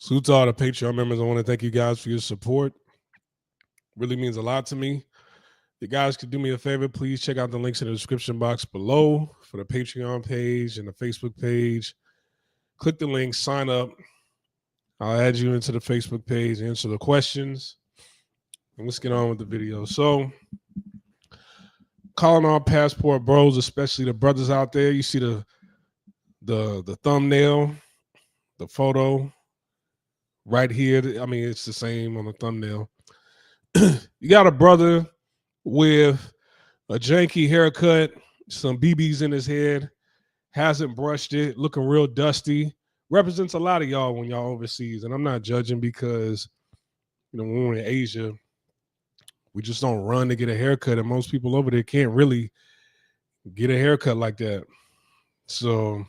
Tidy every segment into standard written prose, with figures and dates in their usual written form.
Salute to all the Patreon members. I want to thank you guys for your support. Really means a lot to me. If you guys could do me a favor, please check out the links in the description box below for the Patreon page and the Facebook page. Click the link, sign up. I'll add you into the Facebook page, answer the questions. And let's get on with the video. So, calling all passport bros, especially the brothers out there. You see the thumbnail, the photo right here. I mean, it's the same on the thumbnail. You got a brother with a janky haircut, some BBs in his head, hasn't brushed it, looking real dusty. Represents a lot of y'all when y'all overseas. And I'm not judging because, when we're in Asia, we just don't run to get a haircut. And most people over there can't really get a haircut like that. So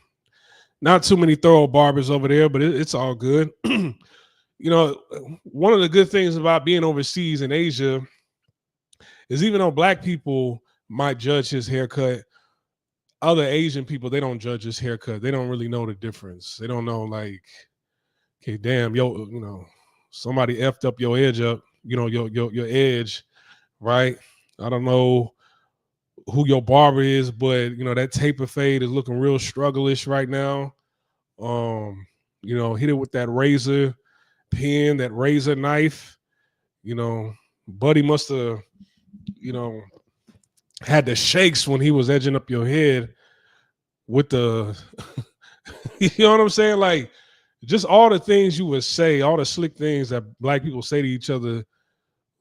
not too many thorough barbers over there, but it's all good. One of the good things about being overseas in Asia is even though black people might judge his haircut, other Asian people, they don't judge his haircut. They don't really know the difference. They don't know, like, okay, damn, somebody effed up your edge up, your edge, right? I don't know who your barber is, but that taper fade is looking real strugglish right now. Hit it with that razor pen, that razor knife. Buddy must have, had the shakes when he was edging up your head with the, you know what I'm saying? Like, just all the things you would say, all the slick things that black people say to each other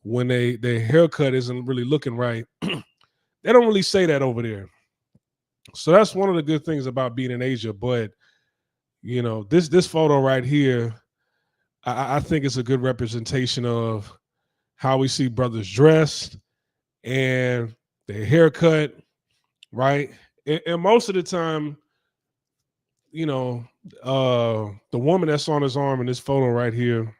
when their haircut isn't really looking right. They don't really say that over there. So that's one of the good things about being in Asia. But, this photo right here, I think it's a good representation of how we see brothers dressed and their haircut, right? And most of the time, the woman that's on his arm in this photo right here,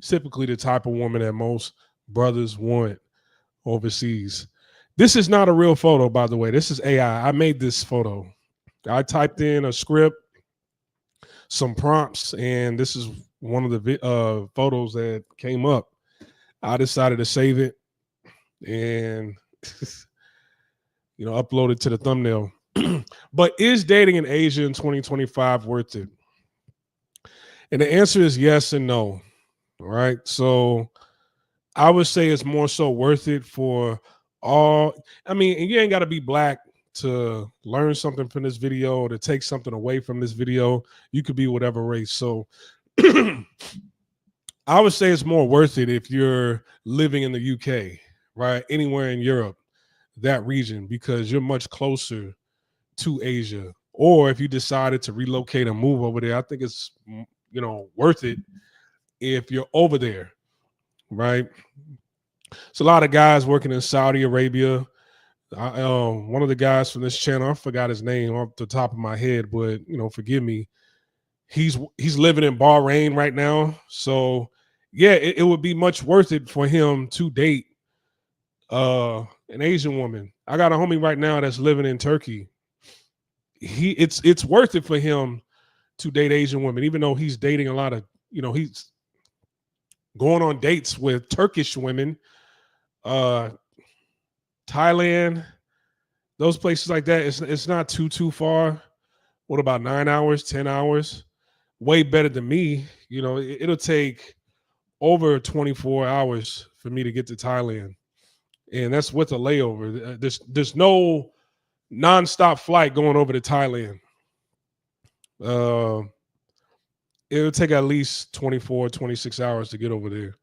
typically the type of woman that most brothers want overseas. This is not a real photo, by the way. This is AI. I made this photo. I typed in a script, some prompts, and this is one of the photos that came up. I decided to save it and upload it to the thumbnail. But is dating in Asia in 2025 worth it? And the answer is yes and no. All right. So I would say it's more so worth it for all. And you ain't got to be black to learn something from this video or to take something away from this video. You could be whatever race. So I would say it's more worth it if you're living in the UK, right? Anywhere in Europe, that region, because you're much closer to Asia. Or if you decided to relocate and move over there, I think it's, worth it if you're over there, right? It's a lot of guys working in Saudi Arabia. One of the guys from this channel, I forgot his name off the top of my head, but forgive me. He's living in Bahrain right now. So yeah, it would be much worth it for him to date an Asian woman. I got a homie right now that's living in Turkey. It's worth it for him to date Asian women, even though he's dating a lot of, he's going on dates with Turkish women, Thailand, those places like that. It's not too far. What about 9 hours, 10 hours? Way better than me. It'll take over 24 hours for me to get to Thailand. And that's with a layover. There's no nonstop flight going over to Thailand. It'll take at least 24, 26 hours to get over there.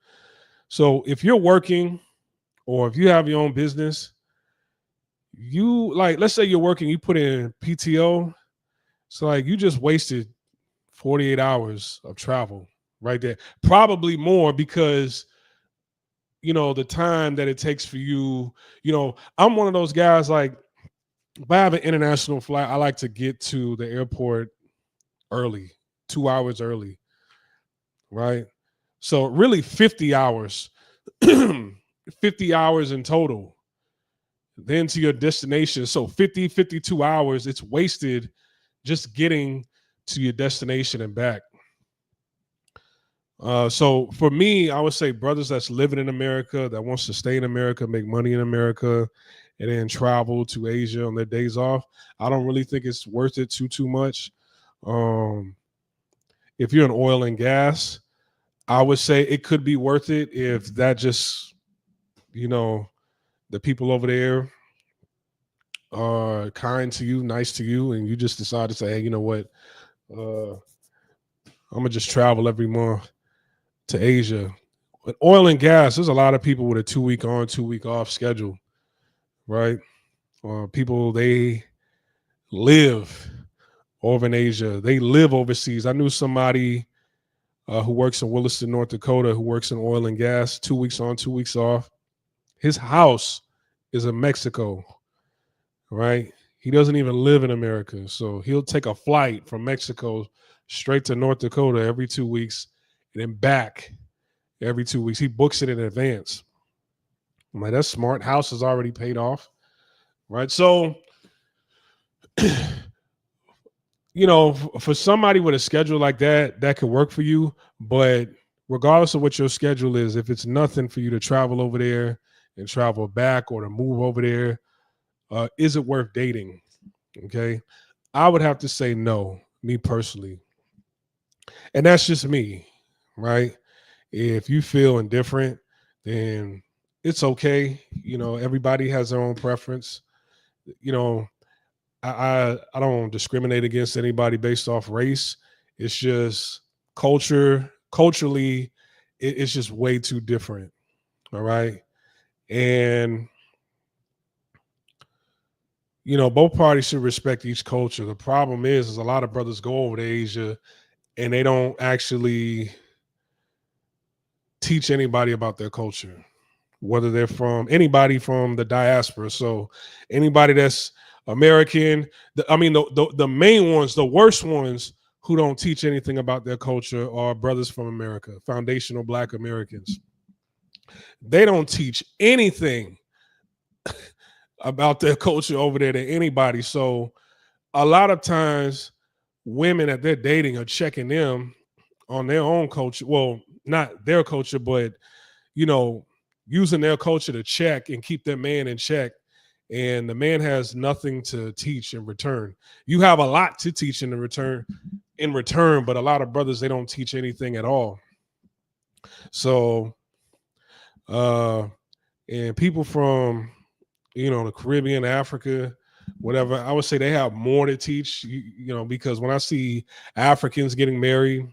So if you're working or if you have your own business, let's say you're working, you put in PTO. So you just wasted 48 hours of travel right there. Probably more because, the time that it takes for you, I'm one of those guys, like, if I have an international flight, I like to get to the airport early, 2 hours early, right? So really 50 hours, 50 hours in total, then to your destination. So 52 hours, it's wasted just getting to your destination and back. So for me, I would say brothers that's living in America, that wants to stay in America, make money in America, and then travel to Asia on their days off. I don't really think it's worth it too much. Um, if you're in oil and gas, I would say it could be worth it if that just, you know, the people over there are kind to you, nice to you, and you just decide to say, hey, you know what, I'm gonna just travel every month to Asia. But oil and gas, there's a lot of people with a 2 week on, 2 week off schedule, right? People they live over in Asia, they live overseas. I knew somebody who works in Williston, North Dakota, who works in oil and gas, 2 weeks on, 2 weeks off. His house is in Mexico, right? He doesn't even live in America. So he'll take a flight from Mexico straight to North Dakota every 2 weeks and then back every 2 weeks. He books it in advance. I'm like, that's smart. House is already paid off, right? So, for somebody with a schedule like that, that could work for you. But regardless of what your schedule is, if it's nothing for you to travel over there and travel back or to move over there, is it worth dating? Okay. I would have to say no, me personally. And that's just me, right? If you feel indifferent, then it's okay. Everybody has their own preference. You know, I don't discriminate against anybody based off race. It's just culturally, it's just way too different. All right. And both parties should respect each culture. The problem is a lot of brothers go over to Asia and they don't actually teach anybody about their culture, whether they're from anybody from the diaspora. So anybody that's American, the main ones, the worst ones who don't teach anything about their culture are brothers from America, foundational Black Americans. They don't teach anything about their culture over there to anybody. So a lot of times women that they're dating are checking them on their own culture. Well, not their culture, but using their culture to check and keep their man in check. And the man has nothing to teach in return. You have a lot to teach in return, but a lot of brothers, they don't teach anything at all. So, and people from, the Caribbean, Africa, whatever, I would say they have more to teach, because when I see Africans getting married,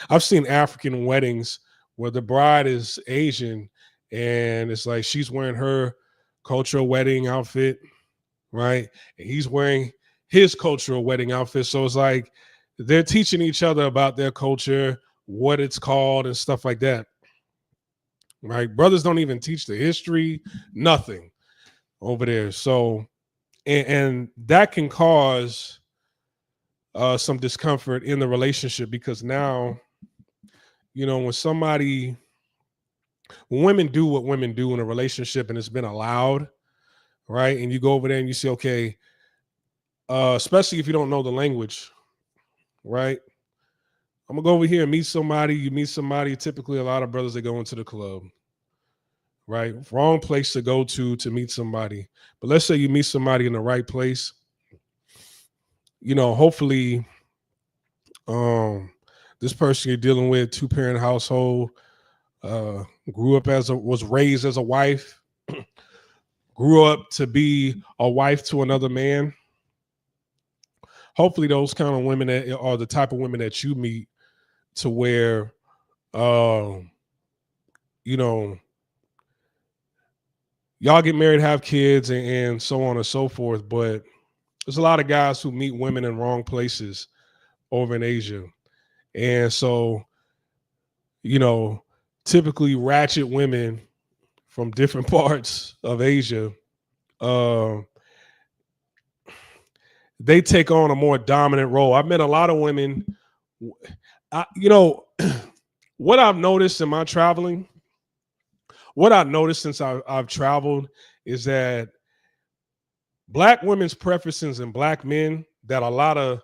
I've seen African weddings where the bride is Asian and it's like she's wearing her cultural wedding outfit, right? And he's wearing his cultural wedding outfit. So it's like they're teaching each other about their culture, what it's called, and stuff like that. Right? Brothers don't even teach the history, nothing over there. So, and that can cause some discomfort in the relationship because now, when women do what women do in a relationship and it's been allowed, right? And you go over there and you say, okay, especially if you don't know the language, right? I'm gonna go over here and meet somebody. You meet somebody. Typically, a lot of brothers, they go into the club, right? Wrong place to go to meet somebody. But let's say you meet somebody in the right place. Hopefully, this person you're dealing with, 2-parent household, was raised as a wife, grew up to be a wife to another man. Hopefully those kind of women that are the type of women that you meet to where, y'all get married, have kids and so on and so forth. But there's a lot of guys who meet women in wrong places over in Asia. And so, typically ratchet women from different parts of Asia, they take on a more dominant role. I've met a lot of women. What I've noticed in my traveling, what I've noticed since I've traveled is that Black women's preferences in Black men that a lot of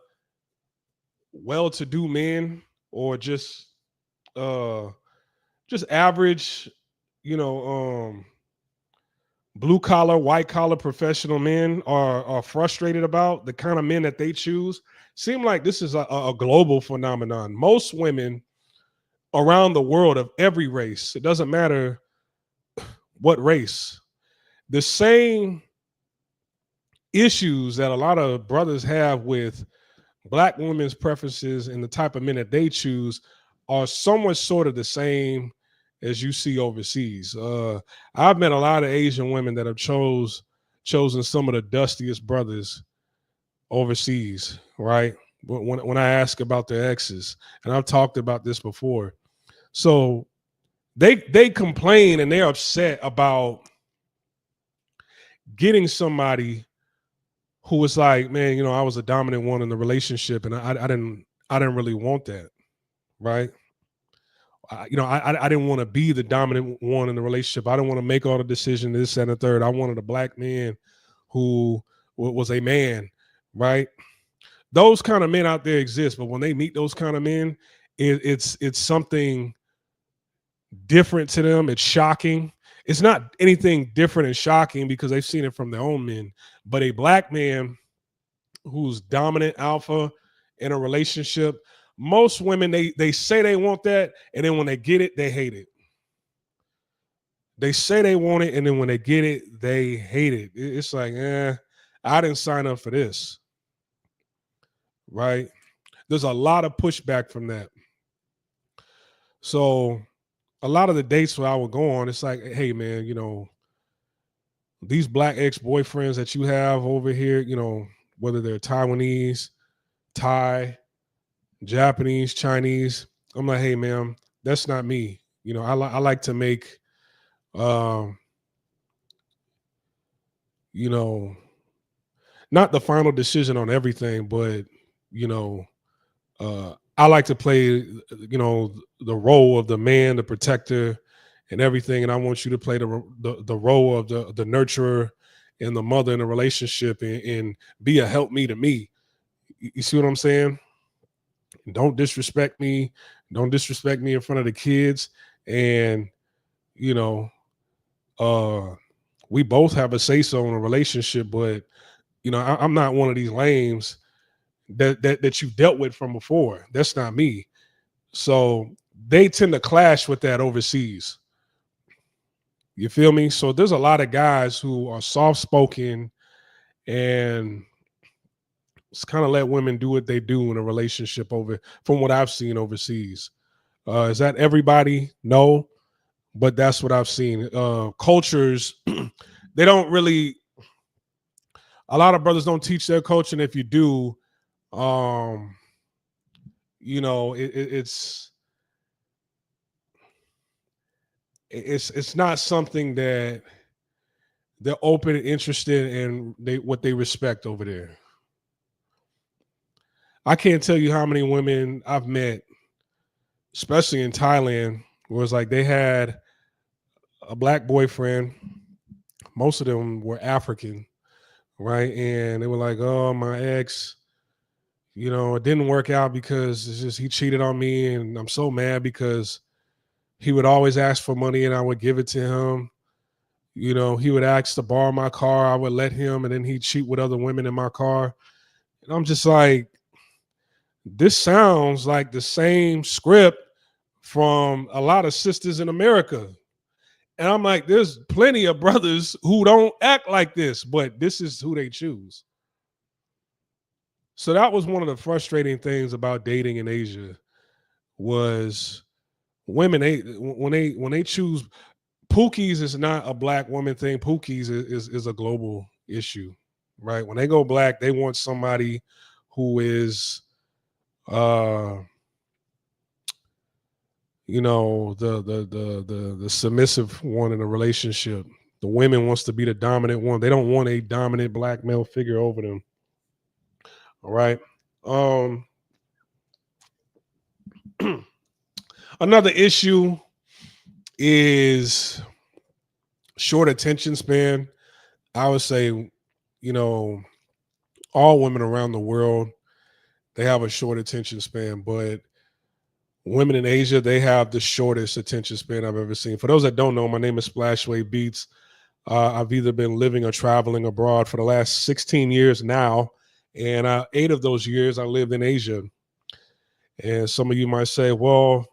well-to-do men or just uh just average, you know, blue collar, white collar professional men are frustrated about, the kind of men that they choose, seem like this is a global phenomenon. Most women around the world of every race, it doesn't matter what race, the same issues that a lot of brothers have with black women's preferences and the type of men that they choose are somewhat sort of the same as you see overseas. I've met a lot of Asian women that have chosen some of the dustiest brothers overseas, right? When I ask about their exes, and I've talked about this before, so they complain and they're upset about getting somebody who was like, man, I was a dominant one in the relationship, and I didn't really want that, right? I didn't want to be the dominant one in the relationship. I didn't want to make all the decisions, this and the third. I wanted a black man who was a man, right? Those kind of men out there exist, but when they meet those kind of men, it's something different to them. It's shocking. It's not anything different and shocking because they've seen it from their own men. But a black man who's dominant alpha in a relationship, most women they say they want that, and then when they get it, they hate it. They say they want it, and then when they get it, they hate it. It's like, I didn't sign up for this, right? There's a lot of pushback from that. So a lot of the dates where I would go on, it's like, hey man, these black ex-boyfriends that you have over here, whether they're Taiwanese, Thai, Japanese, Chinese, I'm like, hey man, that's not me. I like to make um, you know, not the final decision on everything, but you know, I like to play, the role of the man, the protector, and everything. And I want you to play the role of the nurturer and the mother in a relationship, and be a help me to me. You see what I'm saying? Don't disrespect me. Don't disrespect me in front of the kids. And you know, uh, we both have a say so in a relationship, but I'm not one of these lames that you've dealt with from before. That's not me. So they tend to clash with that overseas. You feel me? So there's a lot of guys who are soft spoken and just kind of let women do what they do in a relationship over from what I've seen overseas. Is that everybody? No, but that's what I've seen. Cultures, they don't really. A lot of brothers don't teach their culture, and if you do, um, it's it's not something that they're open and interested in. What they respect over there. I can't tell you how many women I've met, especially in Thailand, where it's like they had a black boyfriend. Most of them were African, right? And they were like, "Oh, my ex, it didn't work out because it's just he cheated on me, and I'm so mad because he would always ask for money and I would give it to him. He would ask to borrow my car, I would let him, and then he'd cheat with other women in my car." And I'm just like, this sounds like the same script from a lot of sisters in America. And I'm like, there's plenty of brothers who don't act like this, but this is who they choose. So that was one of the frustrating things about dating in Asia was women, when they choose. Pookies is not a black woman thing. Pookies is a global issue, right? When they go black, they want somebody who is uh the submissive one in a relationship. The women wants to be the dominant one. They don't want a dominant black male figure over them. All right. Um Another issue is short attention span. I would say, all women around the world, they have a short attention span, but Women in Asia, they have the shortest attention span I've ever seen. For those that don't know, my name is Splashway Beats. I've either been living or traveling abroad for the last 16 years now, and 8 of those years I lived in Asia. And some of you might say, well,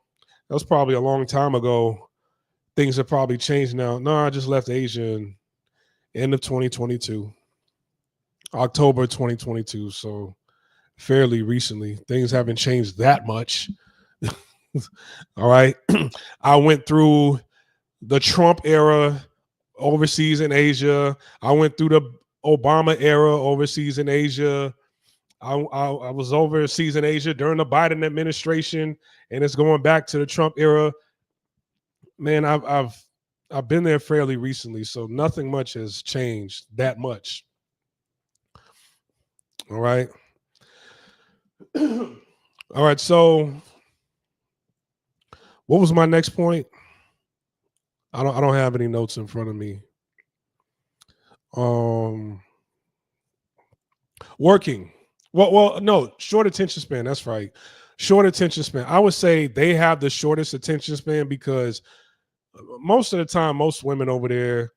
that was probably a long time ago. Things have probably changed now. No, I just left Asia in end of 2022, October 2022. So fairly recently. Things haven't changed that much. All right. I went through the Trump era overseas in Asia. I went through the Obama era overseas in Asia. I was overseas in Asia during the Biden administration, and it's going back to the Trump era. Man, I've been there fairly recently, so nothing much has changed that much. All right. All right. So, what was my next point? I don't have any notes in front of me. Working. Well, no, short attention span. That's right. Short attention span. I would say they have the shortest attention span because most of the time, most women over there,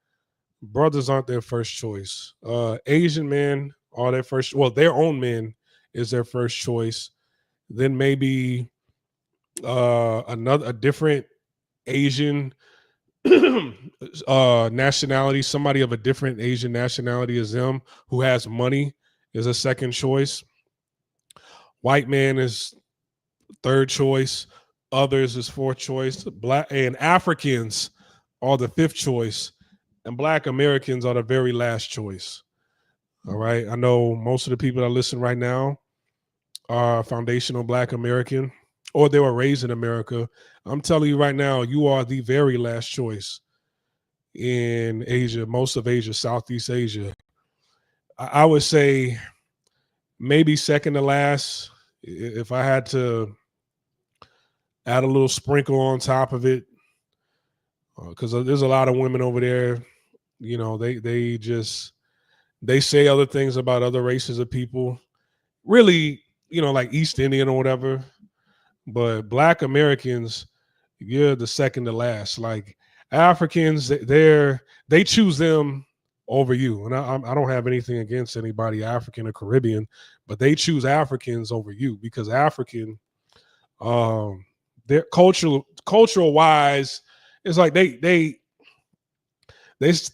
brothers aren't their first choice. Asian men are their first. Well, their own men is their first choice. Then maybe a different Asian nationality, somebody of a different Asian nationality as them who has money is a second choice. White man is third choice. Others is fourth choice. Black and Africans are the fifth choice, and Black Americans are the very last choice. All right. I know most of the people that listen right now are foundational Black American, or they were raised in America. I'm telling you right now, you are the very last choice in Asia, most of Asia, Southeast Asia. I would say maybe second to last. If I had to add a little sprinkle on top of it, because there's a lot of women over there, you know, they say other things about other races of people, really, you know, like East Indian or whatever. But Black Americans, you're the second to last. Like Africans, they choose them over you. And I don't have anything against anybody African or Caribbean, but they choose Africans over you because African, their cultural wise, it's like they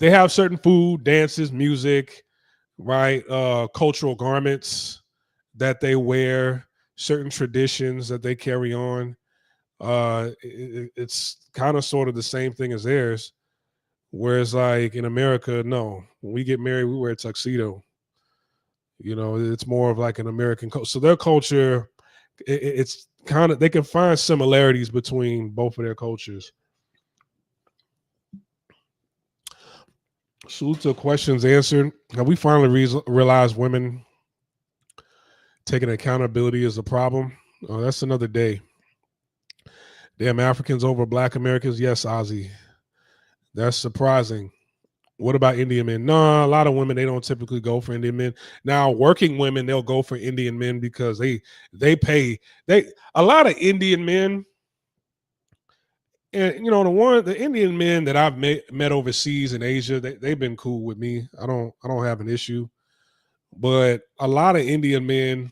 have certain food, dances, music, right? Cultural garments that they wear, certain traditions that they carry on. It's kind of sort of the same thing as theirs. Whereas, like in America, no, when we get married, we wear a tuxedo. You know, it's more of like an American culture. So their culture, it's kind of, they can find similarities between both of their cultures. Salute to questions answered. Have we finally realized women taking accountability is a problem? Oh, that's another day. Damn, Africans over Black Americans? Yes, Ozzy. That's surprising. What about Indian men? No, a lot of women, they don't typically go for Indian men. Now, working women, they'll go for Indian men because they pay. A lot of Indian men, and you know, the Indian men that I've met overseas in Asia, they've been cool with me. I don't have an issue. But a lot of Indian men,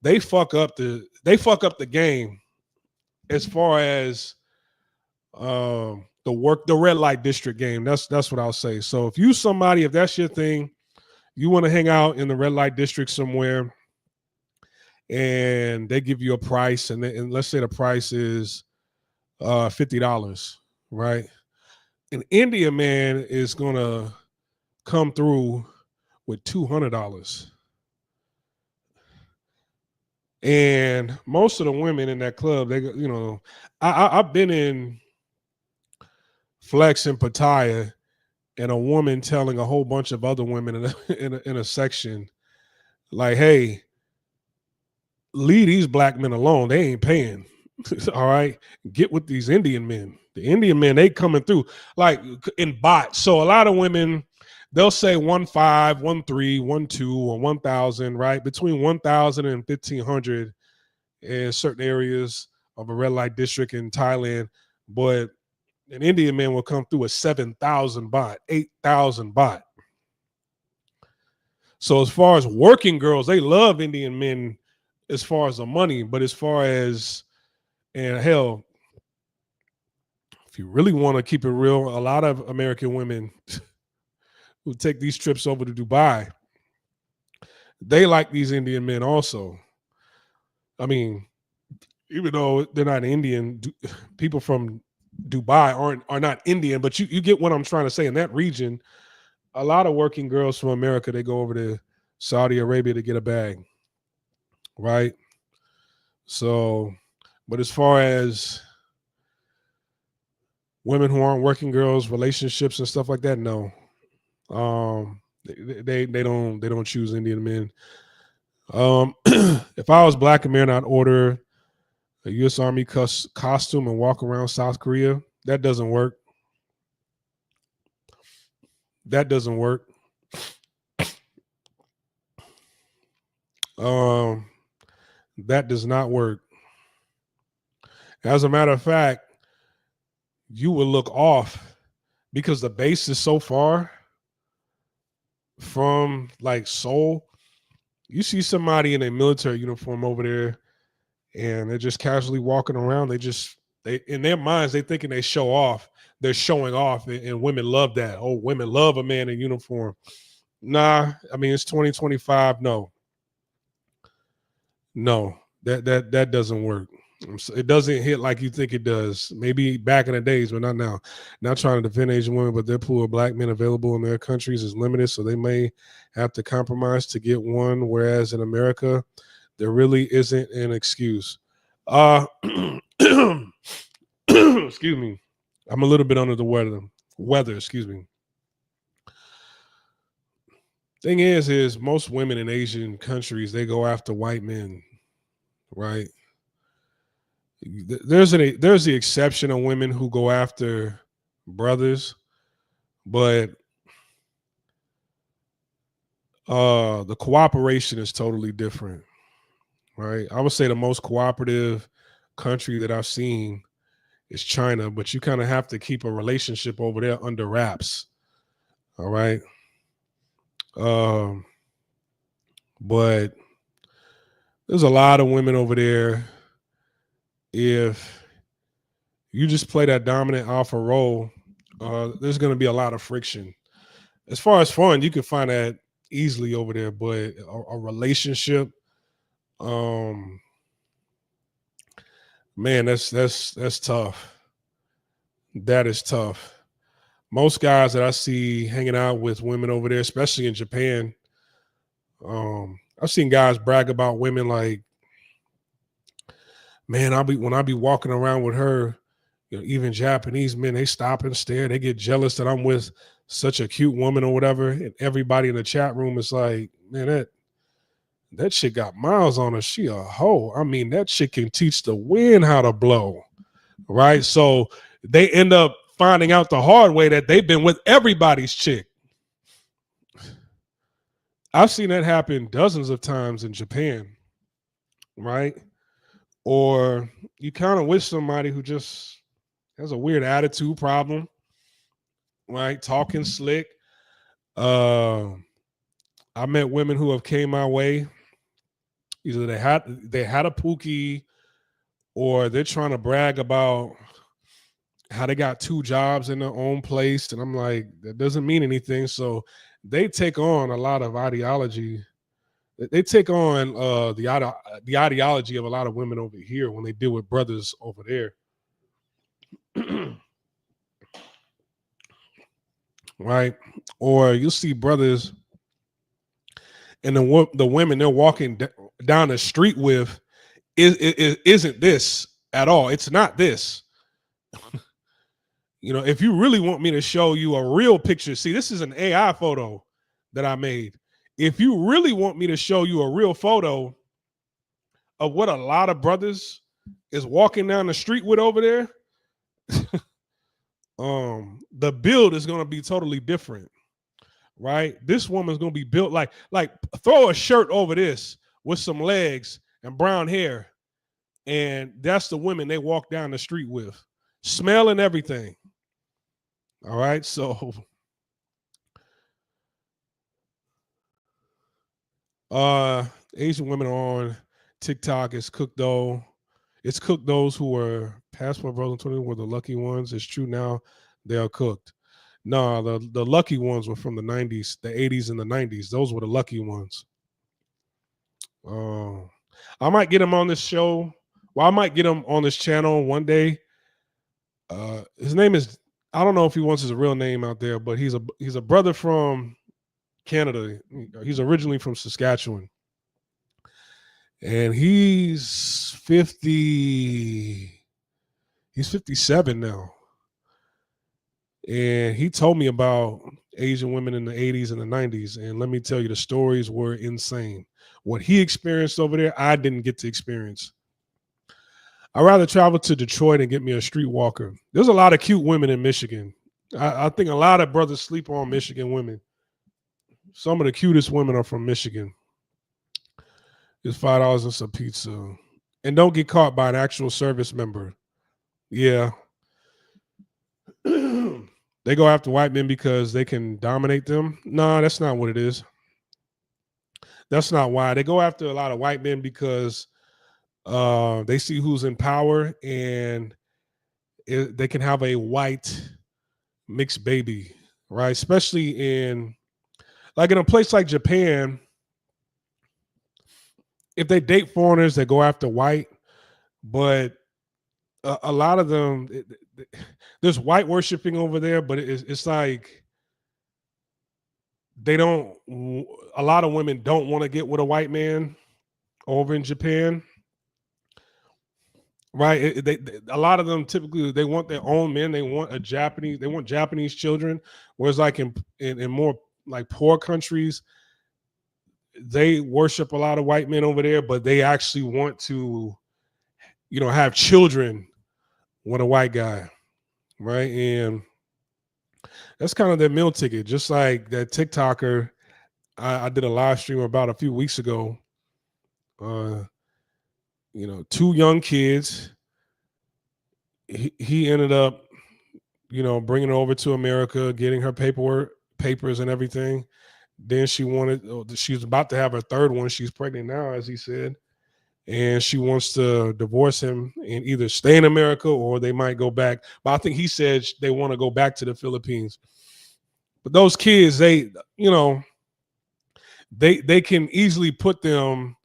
they fuck up the game as far as the red light district game. That's what I'll say. So if that's your thing, you want to hang out in the red light district somewhere, and they give you a price, and let's say the price is $50, right? An Indian man is gonna come through with $200. And most of the women in that club, I've been in Flex and Pattaya, and a woman telling a whole bunch of other women in a section, like, "Hey, leave these Black men alone. They ain't paying. All right, get with these Indian men. The Indian men, they coming through like in bots. So a lot of women, they'll say 1.5, 1.3, 1.2, or 1,000, right? Between 1,000 and 1,500 in certain areas. of a red light district in Thailand, but an Indian man will come through with 7,000 baht, 8,000 baht. So as far as working girls, they love Indian men as far as the money, but as far as, and hell, if you really want to keep it real, a lot of American women who take these trips over to Dubai, they like these Indian men also. I mean, even though they're not Indian, people from Dubai are not Indian, but you get what I'm trying to say. In that region, a lot of working girls from America, they go over to Saudi Arabia to get a bag, right? So, but as far as women who aren't working girls, relationships and stuff like that, no. They don't choose Indian men. If I was Black American, I'd order a U.S. Army costume and walk around South Korea. That doesn't work. That doesn't work. That does not work. As a matter of fact, you will look off because the base is so far from like Seoul. You see somebody in a military uniform over there and they're just casually walking around. They in their minds, they thinking they show off. They're showing off, and women love that. Oh, women love a man in uniform. Nah, I mean, it's 2025. No, that doesn't work. It doesn't hit like you think it does. Maybe back in the days, but not now. Not trying to defend Asian women, but their pool of Black men available in their countries is limited, so they may have to compromise to get one. Whereas in America, there really isn't an excuse. Excuse me. I'm a little bit under the weather. Excuse me. Thing is most women in Asian countries, they go after white men, right? There's the exception of women who go after brothers, but the cooperation is totally different, right? I would say the most cooperative country that I've seen is China, but you kind of have to keep a relationship over there under wraps. All right. But there's a lot of women over there. If you just play that dominant alpha role, there's going to be a lot of friction. As far as fun, you can find that easily over there, but a relationship, man, that's tough. That is tough. Most guys that I see hanging out with women over there, especially in Japan, I've seen guys brag about women like, man, when I be walking around with her, even Japanese men, they stop and stare. They get jealous that I'm with such a cute woman or whatever. And everybody in the chat room is like, man, that shit got miles on her. She a hoe. I mean, that shit can teach the wind how to blow, right? So they end up finding out the hard way that they've been with everybody's chick. I've seen that happen dozens of times in Japan, right? Or you kind of wish somebody who just has a weird attitude problem, right? Talking slick. I met women who have came my way. Either they had a pookie, or they're trying to brag about how they got 2 jobs in their own place, and I'm like, that doesn't mean anything. So they take on a lot of ideology. They take on the ideology of a lot of women over here when they deal with brothers over there. Right? Or you'll see brothers and the women they're walking down the street with isn't this at all. It's not this. If you really want me to show you a real picture, see, this is an AI photo that I made. If you really want me to show you a real photo of what a lot of brothers is walking down the street with over there, the build is going to be totally different, right? This woman's going to be built like throw a shirt over this with some legs and brown hair. And that's the women they walk down the street with, smelling everything. All right. So Asian women on TikTok is cooked though. It's cooked those who were passport bros and 20 were the lucky ones. It's true now they are cooked. No, the lucky ones were from the 90s, the 80s and the 90s. Those were the lucky ones. I might get him on this show. Well, I might get him on this channel one day. His name is, I don't know if he wants his real name out there, but he's a brother from Canada. He's originally from Saskatchewan. And he's 50. He's 57 now. And he told me about Asian women in the 80s and the 90s. And let me tell you, the stories were insane. What he experienced over there, I didn't get to experience. I'd rather travel to Detroit and get me a streetwalker. There's a lot of cute women in Michigan. I think a lot of brothers sleep on Michigan women. Some of the cutest women are from Michigan. It's $5 and some pizza. And don't get caught by an actual service member. Yeah. They go after white men because they can dominate them. No, that's not what it is. That's not why. They go after a lot of white men because they see who's in power and they can have a white mixed baby, right? Especially in a place like Japan. If they date foreigners, they go after white, but a lot of them, there's white worshiping over there, but it's like they don't. A lot of women don't want to get with a white man over in Japan, right? A lot of them typically they want their own men. They want Japanese children. Whereas like in more like poor countries, they worship a lot of white men over there, but they actually want to, have children with a white guy, right? And that's kind of their meal ticket. Just like that TikToker I did a live stream about a few weeks ago. Two young kids. He ended up, bringing her over to America, getting her papers and everything. Then she was about to have her third one. She's pregnant now, as he said. And she wants to divorce him and either stay in America or they might go back. But I think he said they want to go back to the Philippines. But those kids, they can easily put them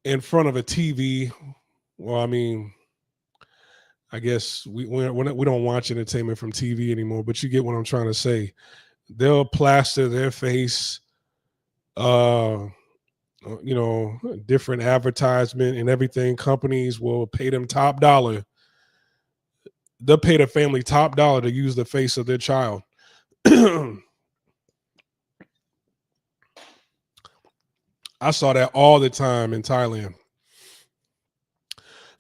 in front of a TV. Well, I mean, I guess we don't watch entertainment from TV anymore, but you get what I'm trying to say. They'll plaster their face, different advertisement and everything. Companies will pay them top dollar. They'll pay the family top dollar to use the face of their child. I saw that all the time in Thailand.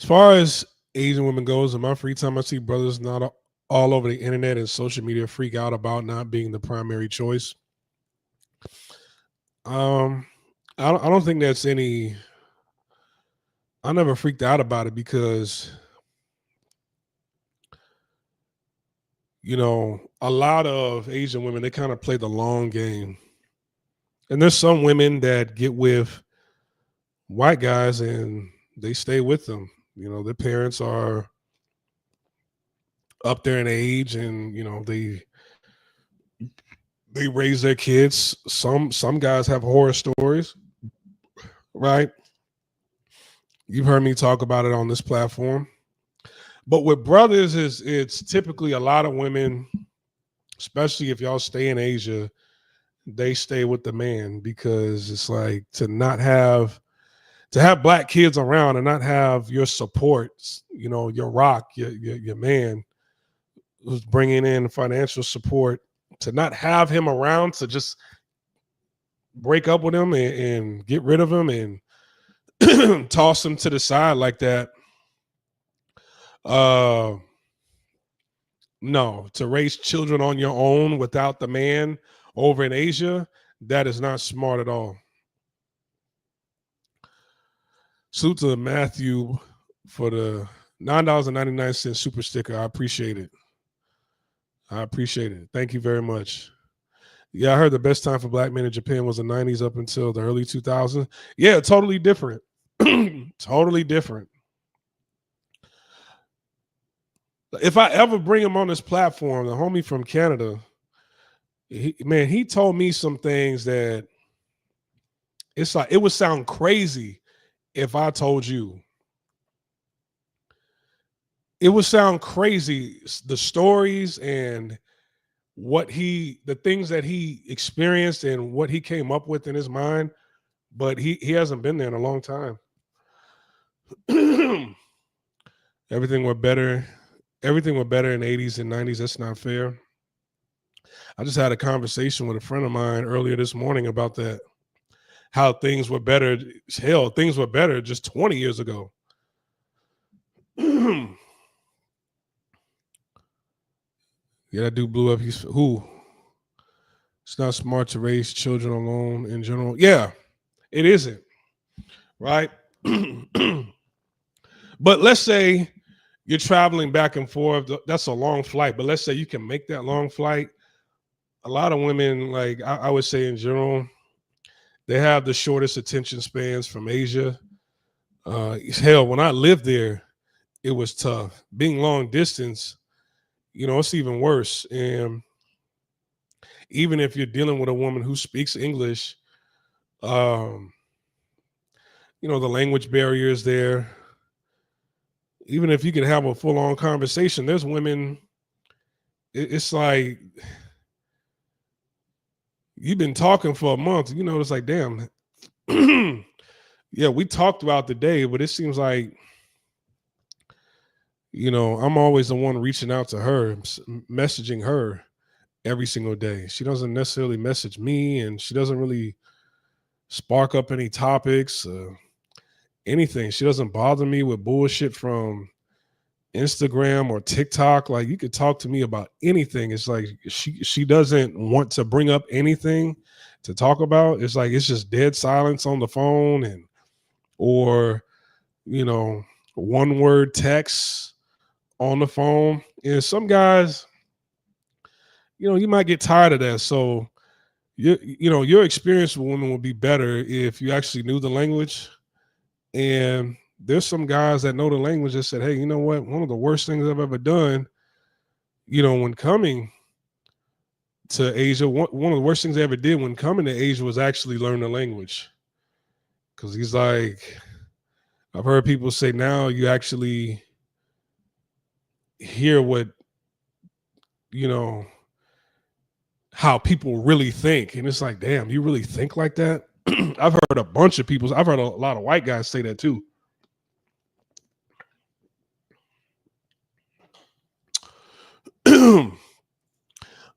As far as Asian women goes, in my free time, I see brothers not all over the internet and social media freak out about not being the primary choice. I don't think that's any. I never freaked out about it because, a lot of Asian women, they kind of play the long game. And there's some women that get with white guys and they stay with them. Their parents are up there in age and, they raise their kids. Some guys have horror stories, right? You've heard me talk about it on this platform. But with brothers, it's typically a lot of women, especially if y'all stay in Asia, they stay with the man because it's like to have black kids around and not have your support, your rock, your man who's bringing in financial support, to not have him around, to just break up with him and get rid of him and toss him to the side like that. No, to raise children on your own without the man over in Asia, that is not smart at all. Salute to Matthew for the $9.99 super sticker. I appreciate it. Thank you very much. Yeah, I heard the best time for black men in Japan was the 90s up until the early 2000s. Yeah, totally different. Totally different. If I ever bring him on this platform, the homie from Canada, he told me some things that it's like it would sound crazy if I told you. It would sound crazy, the stories and the things that he experienced and what he came up with in his mind, but he hasn't been there in a long time. Everything were better. Everything were better in the 80s and 90s. That's not fair. I just had a conversation with a friend of mine earlier this morning about that. How things were better. Hell, things were better just 20 years ago. Yeah, that dude blew up. He's who? It's not smart to raise children alone in general. Yeah, it isn't. Right? But let's say you're traveling back and forth. That's a long flight. But let's say you can make that long flight. A lot of women, like I would say in general, they have the shortest attention spans from Asia. Hell, when I lived there, it was tough. Being long distance, it's even worse. And even if you're dealing with a woman who speaks English, um, the language barrier is there. Even if you can have a full-on conversation, there's women, it's like you've been talking for a month, it's like, damn. Yeah, we talked throughout the day, but it seems like, I'm always the one reaching out to her, messaging her every single day. She doesn't necessarily message me, and she doesn't really spark up any topics, anything. She doesn't bother me with bullshit from Instagram or TikTok. Like, you could talk to me about anything. It's like she doesn't want to bring up anything to talk about. It's like it's just dead silence on the phone or one word text on the phone. And some guys, you might get tired of that. So your experience with women would be better if you actually knew the language. And there's some guys that know the language that said, hey, you know what? One of the worst things I've ever done, when coming to Asia, one of the worst things I ever did when coming to Asia was actually learn the language. Because he's like, I've heard people say now you actually hear what, how people really think. And it's like, damn, you really think like that? I've heard a bunch of people. I've heard a lot of white guys say that too.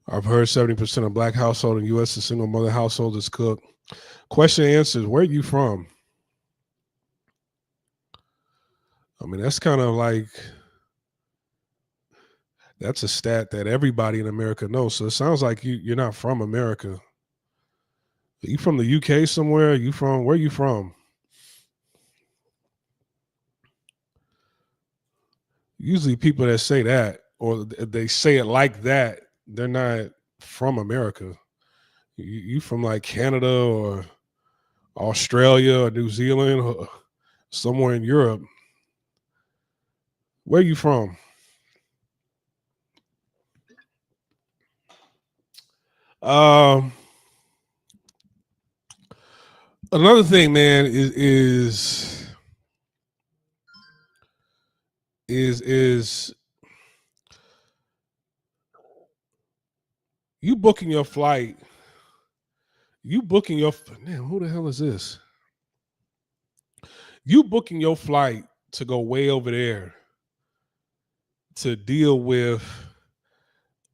I've heard 70% of black household in U.S. is single mother household is cook. Question and answers, where are you from? I mean, that's kind of like, that's a stat that everybody in America knows. So it sounds like you're not from America. Are you from the UK somewhere? Where are you from? Usually people that say that, or they say it like that, they're not from America. You from like Canada or Australia or New Zealand or somewhere in Europe. Where are you from? Another thing, man, is you booking your flight. You booking your man, who the hell is this? You booking your flight to go way over there to deal with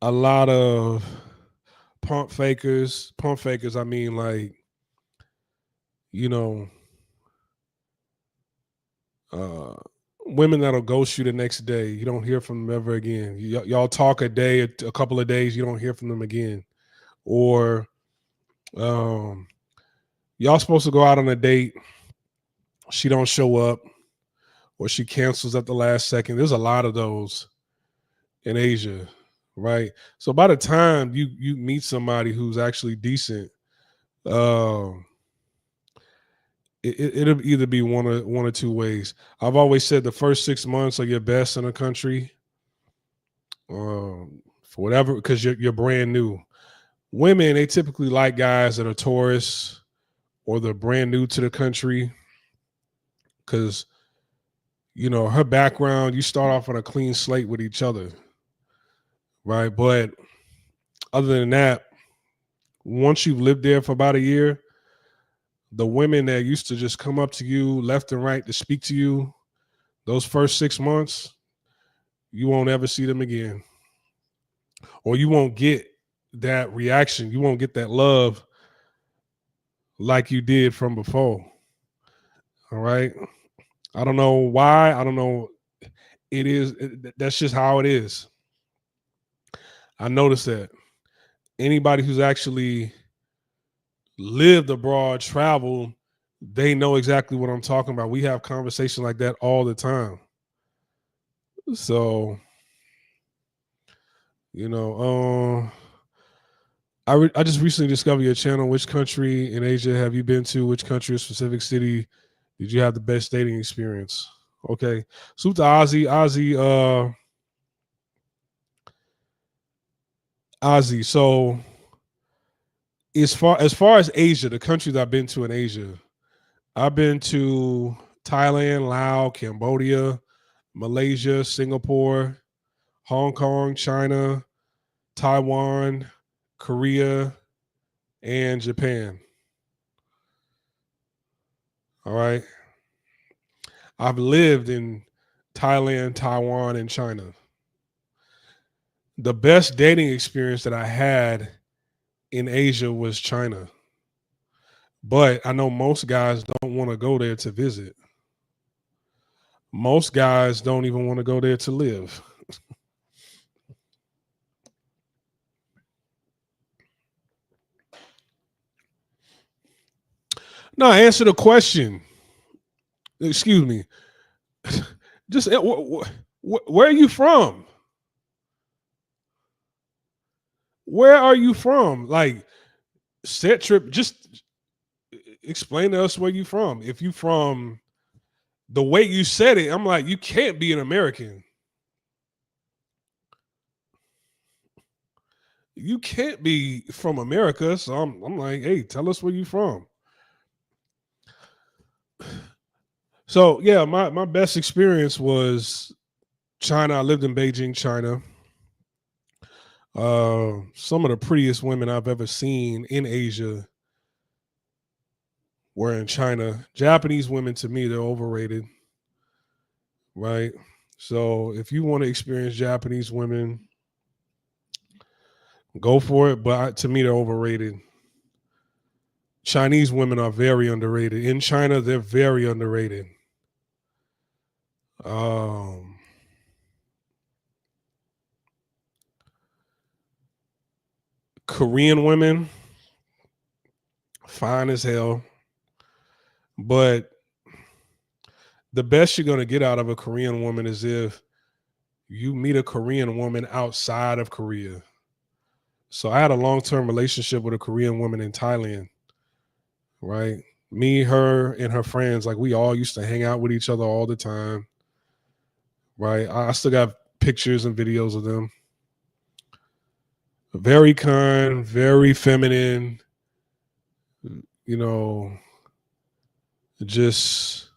a lot of pump fakers. Pump fakers, I mean, like, women that'll ghost you the next day. You don't hear from them ever again. Y'all talk a day, a couple of days, you don't hear from them again. Or y'all supposed to go out on a date. She don't show up. or she cancels at the last second. There's a lot of those in Asia, right? So by the time you meet somebody who's actually decent, um, it'll either be one or two ways. I've always said the first 6 months are your best in a country, for whatever, because you're brand new. Women, they typically like guys that are tourists or they're brand new to the country, because her background, you start off on a clean slate with each other, right? But other than that, once you've lived there for about a year, the women that used to just come up to you left and right to speak to you, those first 6 months, you won't ever see them again. Or you won't get that reaction. You won't get that love like you did from before. All right. I don't know why. I don't know. That's just how it is. I noticed that. Anybody who's actually lived abroad, traveled, they know exactly what I'm talking about. We have conversations like that all the time. So, I just recently discovered your channel. Which country in Asia have you been to? Which country or specific city did you have the best dating experience? Okay. Salute to Ozzy. So as far as Asia, the countries I've been to in Asia, I've been to Thailand, Laos, Cambodia, Malaysia, Singapore, Hong Kong, China, Taiwan, Korea, and Japan. All right. I've lived in Thailand, Taiwan, and China. The best dating experience that I had in Asia was China. But I know most guys don't want to go there to visit. Most guys don't even want to go there to live. No, answer the question. Excuse me. Just where are you from? Where are you from? Like, set trip. Just explain to us where you from. If you from, the way you said it, I'm like, you can't be an American. You can't be from America. So I'm like, hey, tell us where you from. So yeah, my best experience was China. I lived in Beijing, China. Some of the prettiest women I've ever seen in Asia were in China. Japanese women, to me, they're overrated, right? So if you want to experience Japanese women, go for it. But to me, they're overrated. Chinese women are very underrated. In China, they're very underrated. Korean women, fine as hell. But the best you're going to get out of a Korean woman is if you meet a Korean woman outside of Korea. So I had a long-term relationship with a Korean woman in Thailand, right? Me, her, and her friends, like we all used to hang out with each other all the time, right? I still got pictures and videos of them. Very kind, very feminine, just,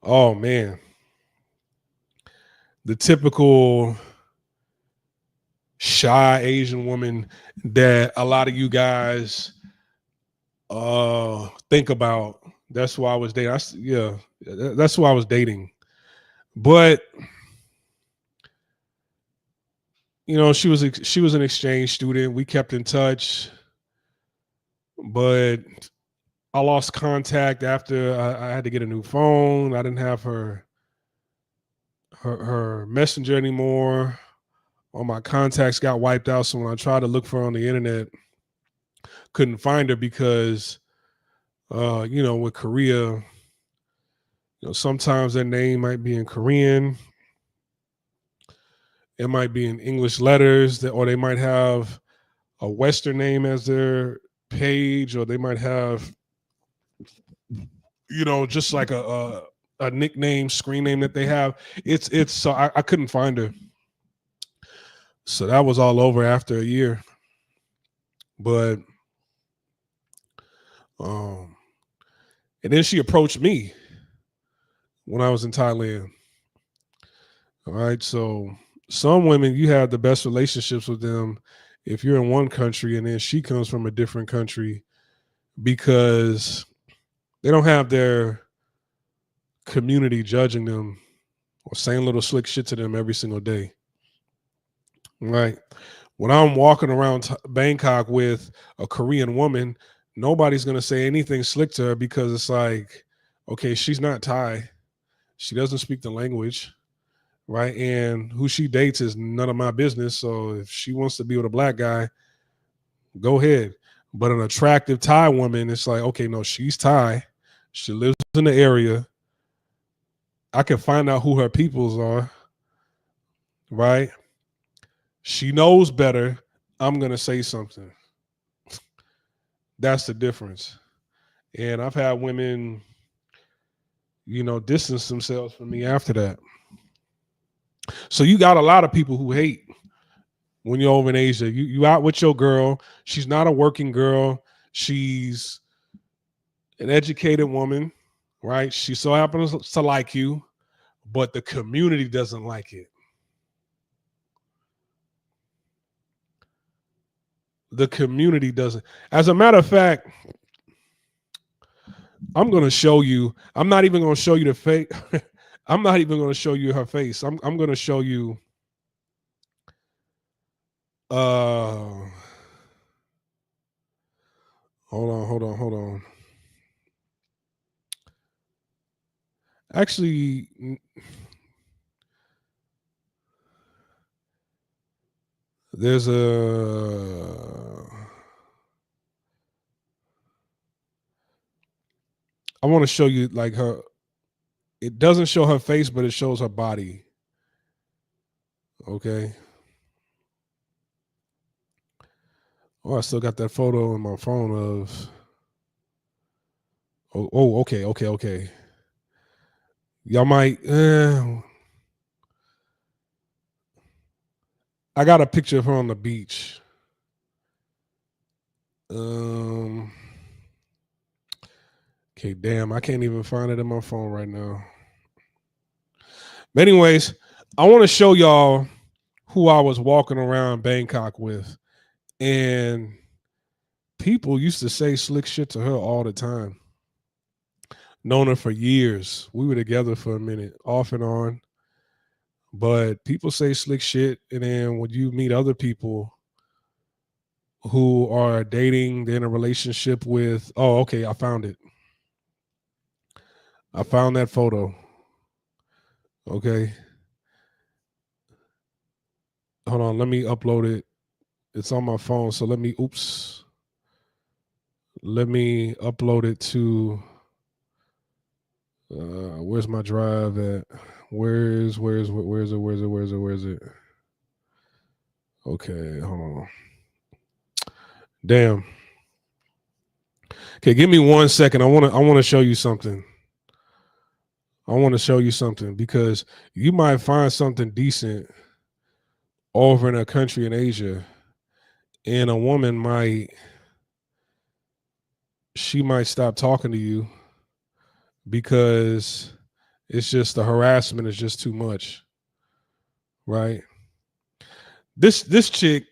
oh man. The typical shy Asian woman that a lot of you guys think about. That's why I was dating. That's why I was dating. But she was an exchange student. We kept in touch, but I lost contact after I had to get a new phone. I didn't have her messenger anymore. All my contacts got wiped out. So when I tried to look for her on the internet, couldn't find her because with Korea, Sometimes their name might be in Korean. It might be in English letters, or they might have a Western name as their page, or they might have, just like a nickname, screen name that they have. It's so I couldn't find her. So that was all over after a year. But and then she approached me when I was in Thailand. All right. So some women, you have the best relationships with them if you're in one country and then she comes from a different country, because they don't have their community judging them or saying little slick shit to them every single day. Right. When I'm walking around Bangkok with a Korean woman, nobody's going to say anything slick to her, because it's like, okay, she's not Thai. She doesn't speak the language. Right. And who she dates is none of my business. So if she wants to be with a black guy, go ahead. But an attractive Thai woman, it's like, okay, no, she's Thai. She lives in the area. I can find out who her peoples are. Right. She knows better. I'm going to say something. That's the difference. And I've had women, distance themselves from me after that. So you got a lot of people who hate when you're over in Asia. You out with your girl. She's not a working girl. She's an educated woman, right? She so happens to like you, but the community doesn't like it. The community doesn't. As a matter of fact, I'm going to show you. I'm not even going to show you the face. I'm not even going to show you her face. I'm going to show you. Hold on. Actually, there's I want to show you like her. It doesn't show her face, but it shows her body. Okay. Oh, I still got that photo on my phone of. Oh, okay. Y'all might. I got a picture of her on the beach. Okay, damn, I can't even find it in my phone right now. But anyways, I want to show y'all who I was walking around Bangkok with. And people used to say slick shit to her all the time. Known her for years. We were together for a minute, off and on. But people say slick shit. And then when you meet other people who are dating, they're in a relationship with, oh, okay, I found it. I found that photo. Okay. Hold on, let me upload it. It's on my phone, so let me upload it to where's my drive at? Where's it? Okay, hold on. Damn. Okay, give me 1 second. I want to show you something. Because you might find something decent over in a country in Asia, and a woman might stop talking to you because it's just the harassment is just too much, right? This chick,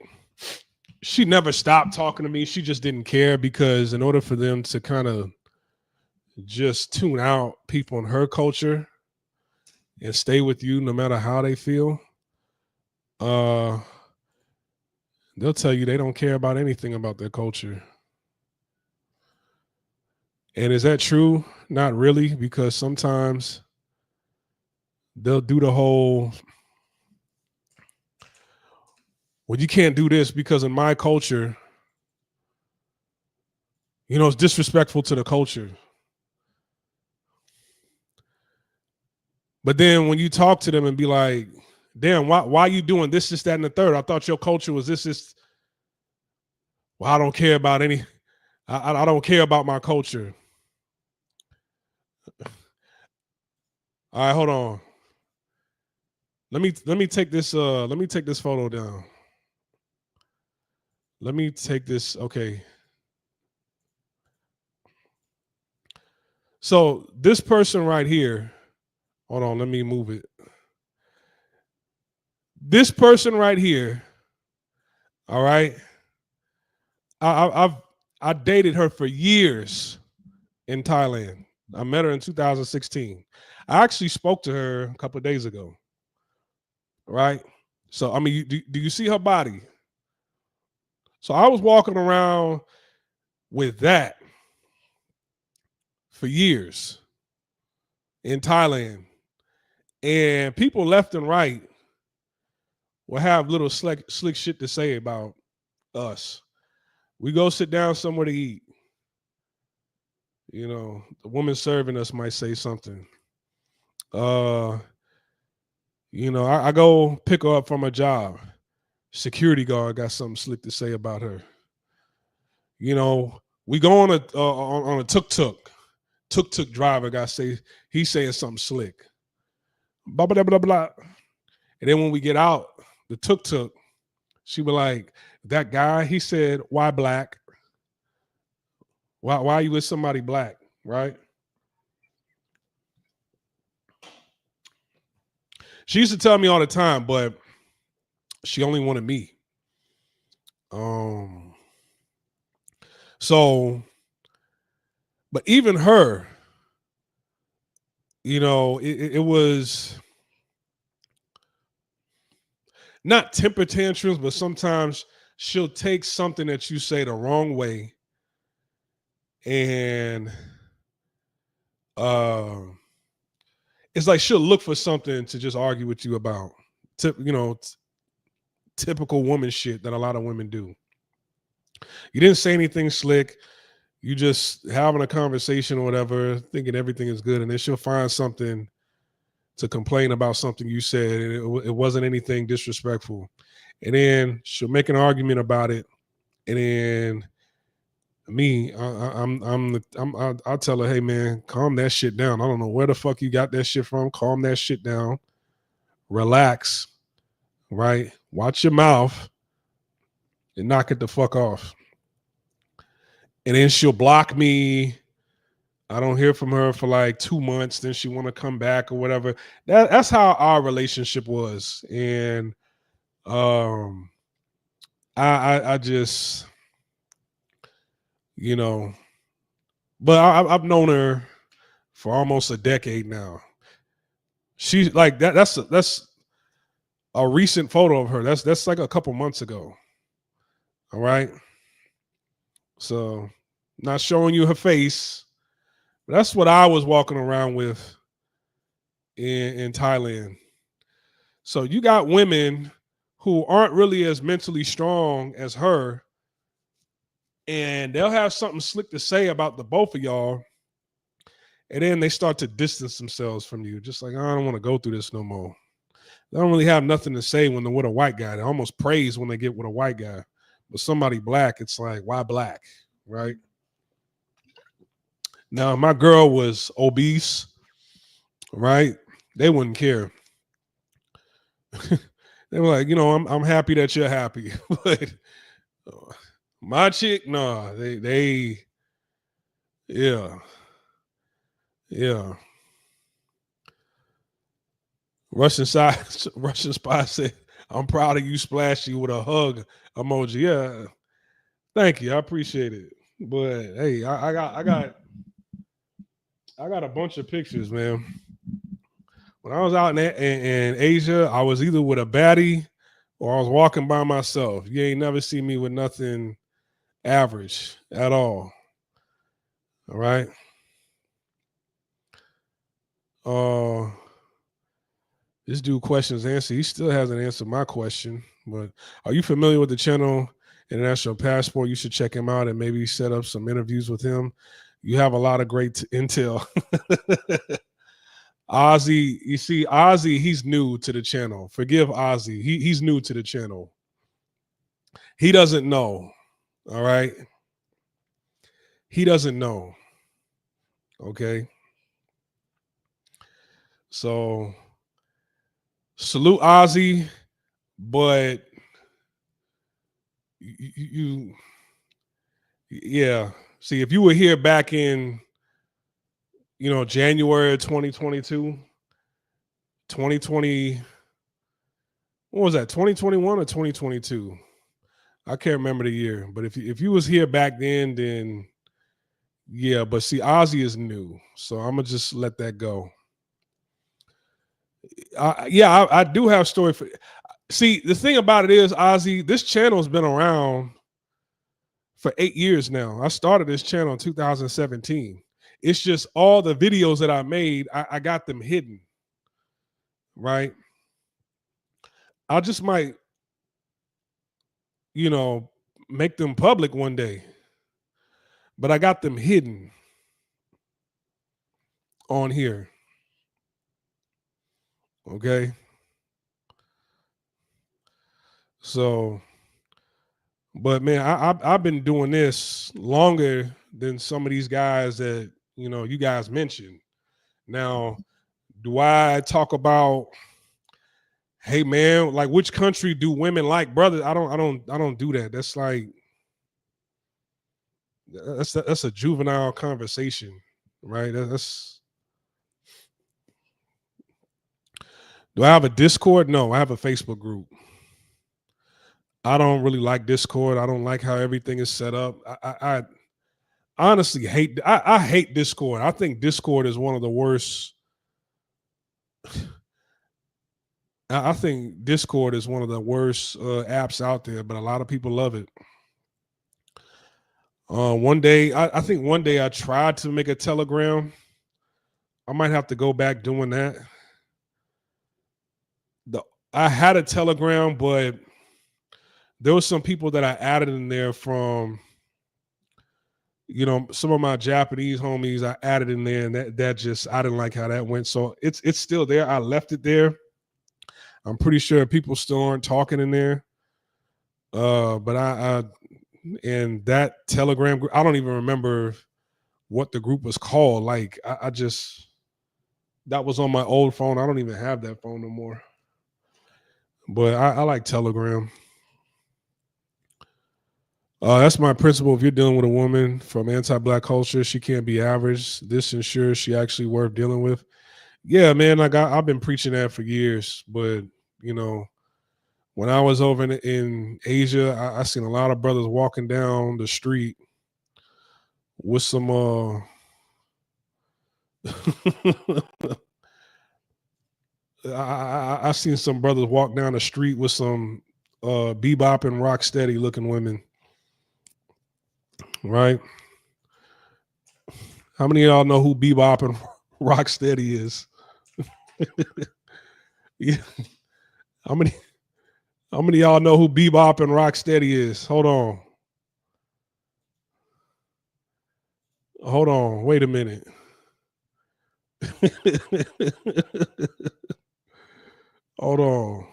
she never stopped talking to me. She just didn't care, because in order for them to kind of just tune out people in her culture and stay with you no matter how they feel, they'll tell you they don't care about anything about their culture. And is that true? Not really, because sometimes they'll do the whole, well, you can't do this because in my culture, it's disrespectful to the culture. But then when you talk to them and be like, damn, why are you doing this, that, and the third? I thought your culture was this. Well, I don't care about any. I don't care about my culture. All right, hold on. Let me take this photo down. Let me take this. Okay. So this person right here, hold on, let me move it. This person right here, all right. I dated her for years in Thailand. I met her in 2016. I actually spoke to her a couple of days ago. Right. So I mean, do you see her body? So I was walking around with that for years in Thailand, and people left and right will have little slick shit to say about us. We go sit down somewhere to eat. You know, the woman serving us might say something. You know, I go pick her up from her job. Security guard got something slick to say about her. You know, we go on a tuk-tuk. Tuk-tuk driver he's saying something slick. Blah, blah, blah, blah. And then when we get out, the tuk-tuk, she was like, that guy, he said, why black? Why are you with somebody black, right? She used to tell me all the time, but she only wanted me. So, but even her, you know, it was not temper tantrums, but sometimes she'll take something that you say the wrong way, and it's like she'll look for something to just argue with you about. You know, typical woman shit that a lot of women do. You didn't say anything slick. You just having a conversation or whatever, thinking everything is good, and then she'll find something to complain about something you said, and it wasn't anything disrespectful. And then she'll make an argument about it, and then me, I'll tell her, hey man, calm that shit down. I don't know where the fuck you got that shit from. Calm that shit down. Relax, right? Watch your mouth and knock it the fuck off. And then she'll block me. I don't hear from her for like 2 months. Then she want to come back or whatever. That's how our relationship was. And I just, you know, but I've known her for almost a decade now. She's like that. That's a recent photo of her. That's like a couple months ago. All right. So, not showing you her face. But that's what I was walking around with in Thailand. So you got women who aren't really as mentally strong as her, and they'll have something slick to say about the both of y'all, and then they start to distance themselves from you, just like, I don't want to go through this no more. They don't really have nothing to say when they're with a white guy. They almost praise when they get with a white guy. But somebody black, it's like, why black, right? Now, my girl was obese, right? They wouldn't care. They were like, you know, I'm happy that you're happy. But my chick, nah, they yeah. Russian spy said, I'm proud of you, Splashy, with a hug emoji. Yeah. Thank you. I appreciate it. But hey, I got a bunch of pictures, man. When I was out in Asia, I was either with a baddie or I was walking by myself. You ain't never see me with nothing average at all. All right. This dude questions answer. He still hasn't answered my question. But are you familiar with the channel International Passport? You should check him out and maybe set up some interviews with him. You have a lot of great intel. Ozzy, you see, Ozzy, he's new to the channel. Forgive Ozzy. He's new to the channel. He doesn't know. All right. He doesn't know. Okay. So salute Ozzy, but you yeah. See, if you were here back in, January of 2022, 2020, what was that, 2021 or 2022? I can't remember the year, but if you was here back then yeah, but see, Ozzy is new, so I'm gonna just let that go. I do have story for. See, the thing about it is, Ozzy, this channel's been around for 8 years now. I started this channel in 2017. It's just all the videos that I made, I got them hidden, right? I just might, you know, make them public one day, but I got them hidden on here. Okay. So, but man, I've been doing this longer than some of these guys that, you guys mentioned. Now, do I talk about, hey man, like which country do women like, brother? I don't do that. That's like that's a juvenile conversation, right? That's Do I have a Discord? No, I have a Facebook group. I don't really like Discord. I don't like how everything is set up. I honestly hate. I hate Discord. I think Discord is one of the worst. I think Discord is one of the worst apps out there, but a lot of people love it. One day, I think one day I tried to make a Telegram. I might have to go back doing that. I had a Telegram, but there was some people that I added in there from, some of my Japanese homies. I added in there, and that just, I didn't like how that went. So it's still there. I left it there. I'm pretty sure people still aren't talking in there. But I and that Telegram group, I don't even remember what the group was called. Like I just, that was on my old phone. I don't even have that phone no more. But I like Telegram. That's my principle. If you're dealing with a woman from anti-black culture, she can't be average. This ensures she actually worth dealing with. Yeah, man. Like I've been preaching that for years, but when I was over in Asia, I seen a lot of brothers walking down the street with some I seen some brothers walk down the street with some bebop and rock steady looking women. Right? How many of y'all know who bebop and rock steady is? Yeah. How many of y'all know who bebop and rock steady is? Hold on. Wait a minute. Hold on.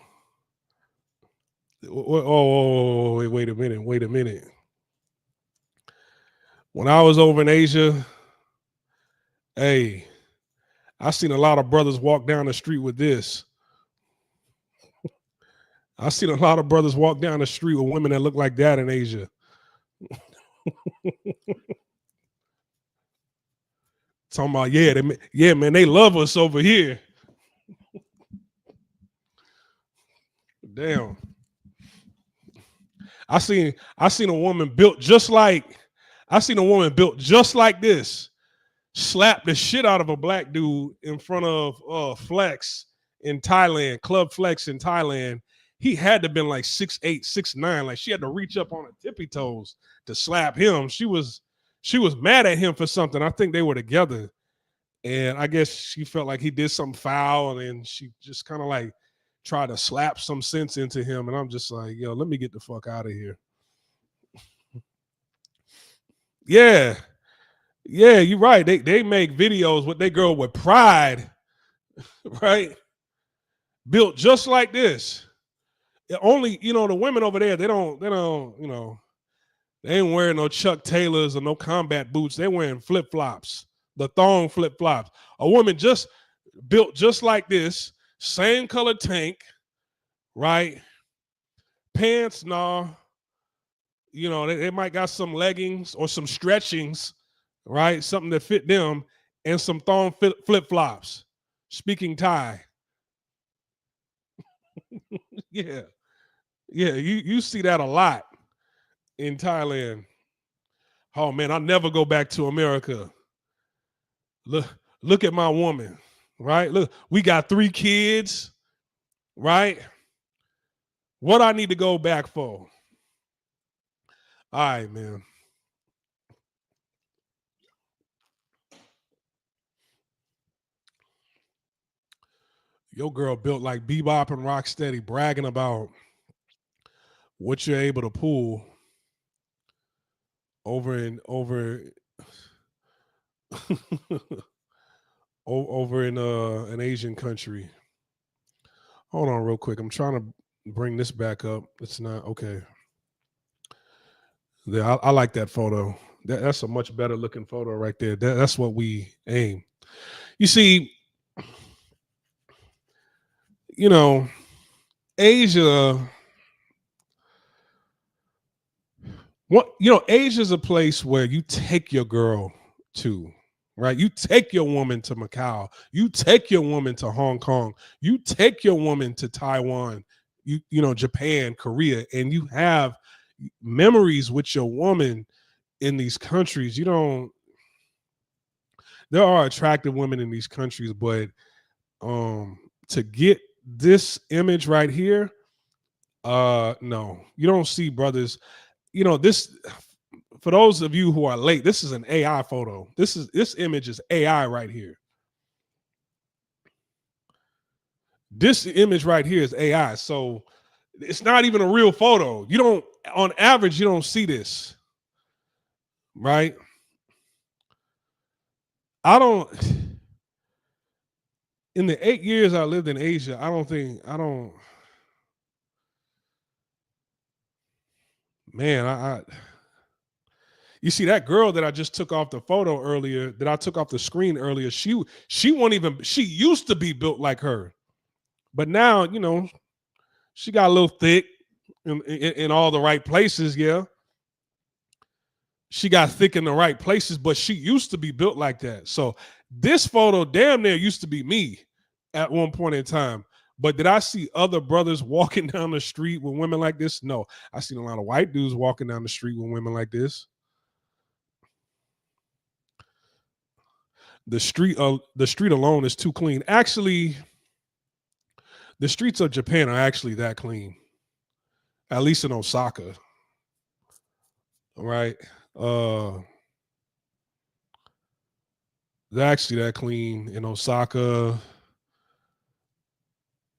Oh, wait a minute. When I was over in Asia, hey, I seen a lot of brothers walk down the street with this. I seen a lot of brothers walk down the street with women that look like that in Asia. Talking about, yeah, man, they love us over here. Damn. I seen a woman built just like this, slap the shit out of a black dude in front of Flex in Thailand, Club Flex in Thailand. He had to have been like 6'8", 6'9". Like she had to reach up on her tippy toes to slap him. She was mad at him for something. I think they were together. And I guess she felt like he did something foul, and she just kind of like tried to slap some sense into him. And I'm just like, yo, let me get the fuck out of here. Yeah. Yeah, you're right. They make videos with their girl with pride. right? Built just like this. Only, the women over there, they don't, they ain't wearing no Chuck Taylors or no combat boots. They're wearing flip flops, the thong flip flops. A woman just built just like this, same color tank, right? Pants, nah. They might got some leggings or some stretchings, right? Something that fit them, and some thong flip flops. Speaking Thai. Yeah. Yeah, you see that a lot in Thailand. Oh man, I'll never go back to America. Look at my woman, right? Look, we got 3 kids, right? What I need to go back for? All right, man. Your girl built like Bebop and Rocksteady, bragging about what you're able to pull over over in an Asian country. Hold on real quick. I'm trying to bring this back up. It's not okay. Yeah, I like that photo. That's a much better looking photo right there. That's what we aim. You see, Asia. Asia is a place where you take your girl to, right? You take your woman to Macau. You take your woman to Hong Kong. You take your woman to Taiwan. Japan, Korea, and you have memories with your woman in these countries. There are attractive women in these countries, but to get this image right here, no, you don't see brothers. This, for those of you who are late, this is an AI photo. This image is AI right here. This image right here is AI. So it's not even a real photo. On average, you don't see this, right? In the 8 years I lived in Asia, man, you see that girl that I just took off the photo earlier, that I took off the screen earlier, she used to be built like her. But now, she got a little thick in all the right places, yeah. She got thick in the right places, but she used to be built like that. So this photo damn near used to be me at one point in time. But did I see other brothers walking down the street with women like this? No. I seen a lot of white dudes walking down the street with women like this. The street alone is too clean. Actually, the streets of Japan are actually that clean. At least in Osaka. Right? They're actually that clean in Osaka,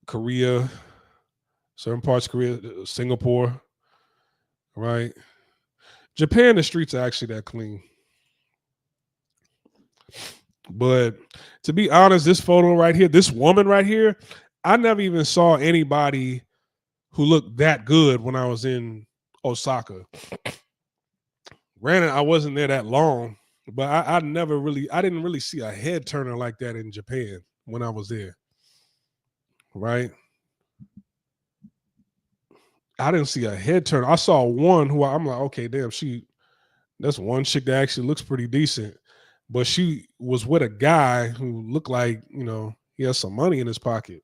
Korea, certain parts of Korea, Singapore, right? Japan, the streets are actually that clean. But to be honest, this photo right here, this woman right here, I never even saw anybody who looked that good when I was in Osaka. Granted, I wasn't there that long, but I didn't really see a head turner like that in Japan when I was there. Right? I didn't see a head turner. I saw one who I'm like, okay, damn, that's one chick that actually looks pretty decent. But she was with a guy who looked like, he has some money in his pocket.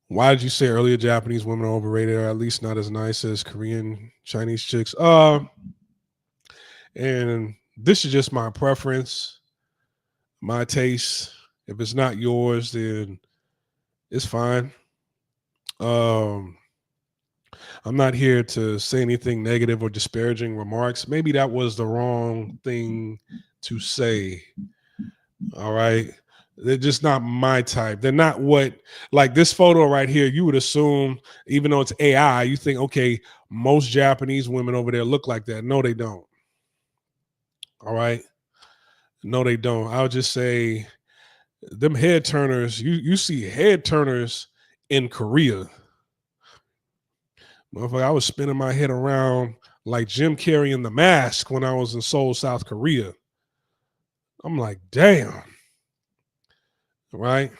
Why did you say earlier Japanese women are overrated, or at least not as nice as Korean, Chinese chicks? And this is just my preference, my taste. If it's not yours, then it's fine. I'm not here to say anything negative or disparaging remarks. Maybe that was the wrong thing to say. All right. They're just not my type. They're not like this photo right here. You would assume, even though it's AI, you think, okay, most Japanese women over there look like that. No, they don't. All right. No, they don't. I'll just say them head turners, you see head turners in Korea. Motherfucker, I was spinning my head around like Jim Carrey in The Mask when I was in Seoul, South Korea. I'm like, damn. Right?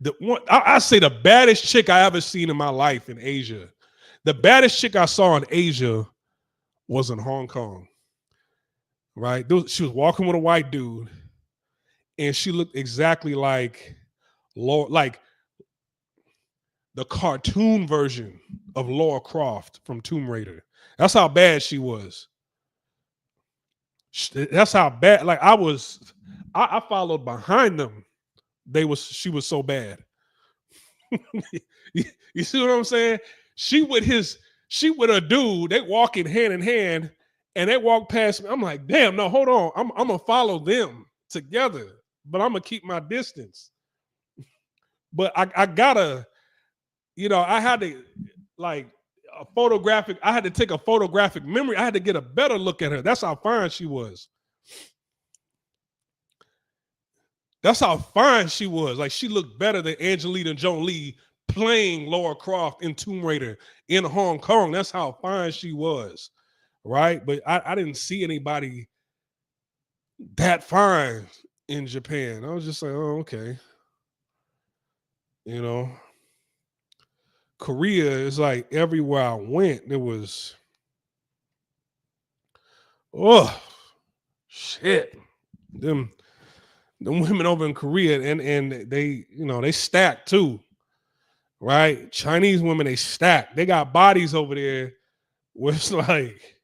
The one I say the baddest chick I ever seen in my life in Asia. The baddest chick I saw in Asia was in Hong Kong. Right? She was walking with a white dude, and she looked exactly like like the cartoon version of Laura Croft from Tomb Raider. That's how bad she was. That's how bad. Like I followed behind them. She was so bad. You see what I'm saying? She with a dude. They walking hand in hand, and they walk past me. I'm like, damn, no, hold on. I'm gonna follow them together, but I'm gonna keep my distance. But I gotta, I had to like I had to take a photographic memory. I had to get a better look at her. That's how fine she was. That's how fine she was. Like she looked better than Angelina Jolie playing Laura Croft in Tomb Raider in Hong Kong. That's how fine she was. Right. But I didn't see anybody that fine in Japan. I was just like, oh, okay. Korea is like everywhere I went, there was, oh, shit. Them women over in Korea, and they stack too. Right? Chinese women, they stack. They got bodies over there where it's like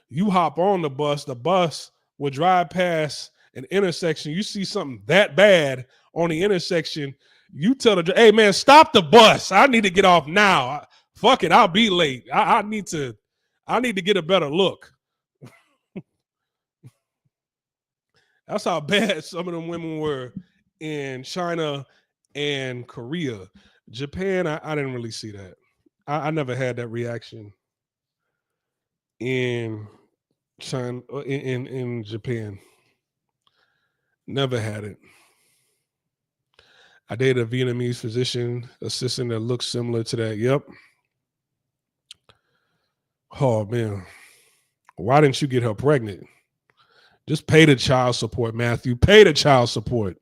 you hop on the bus will drive past an intersection. You see something that bad on the intersection, you tell the hey man, stop the bus. I need to get off now. Fuck it, I'll be late. I need to get a better look. That's how bad some of them women were in China and Korea. Japan, I didn't really see that. I never had that reaction in China, in Japan. Never had it. I dated a Vietnamese physician assistant that looks similar to that. Yep. Oh man, why didn't you get her pregnant? Just pay the child support, Matthew. Pay the child support.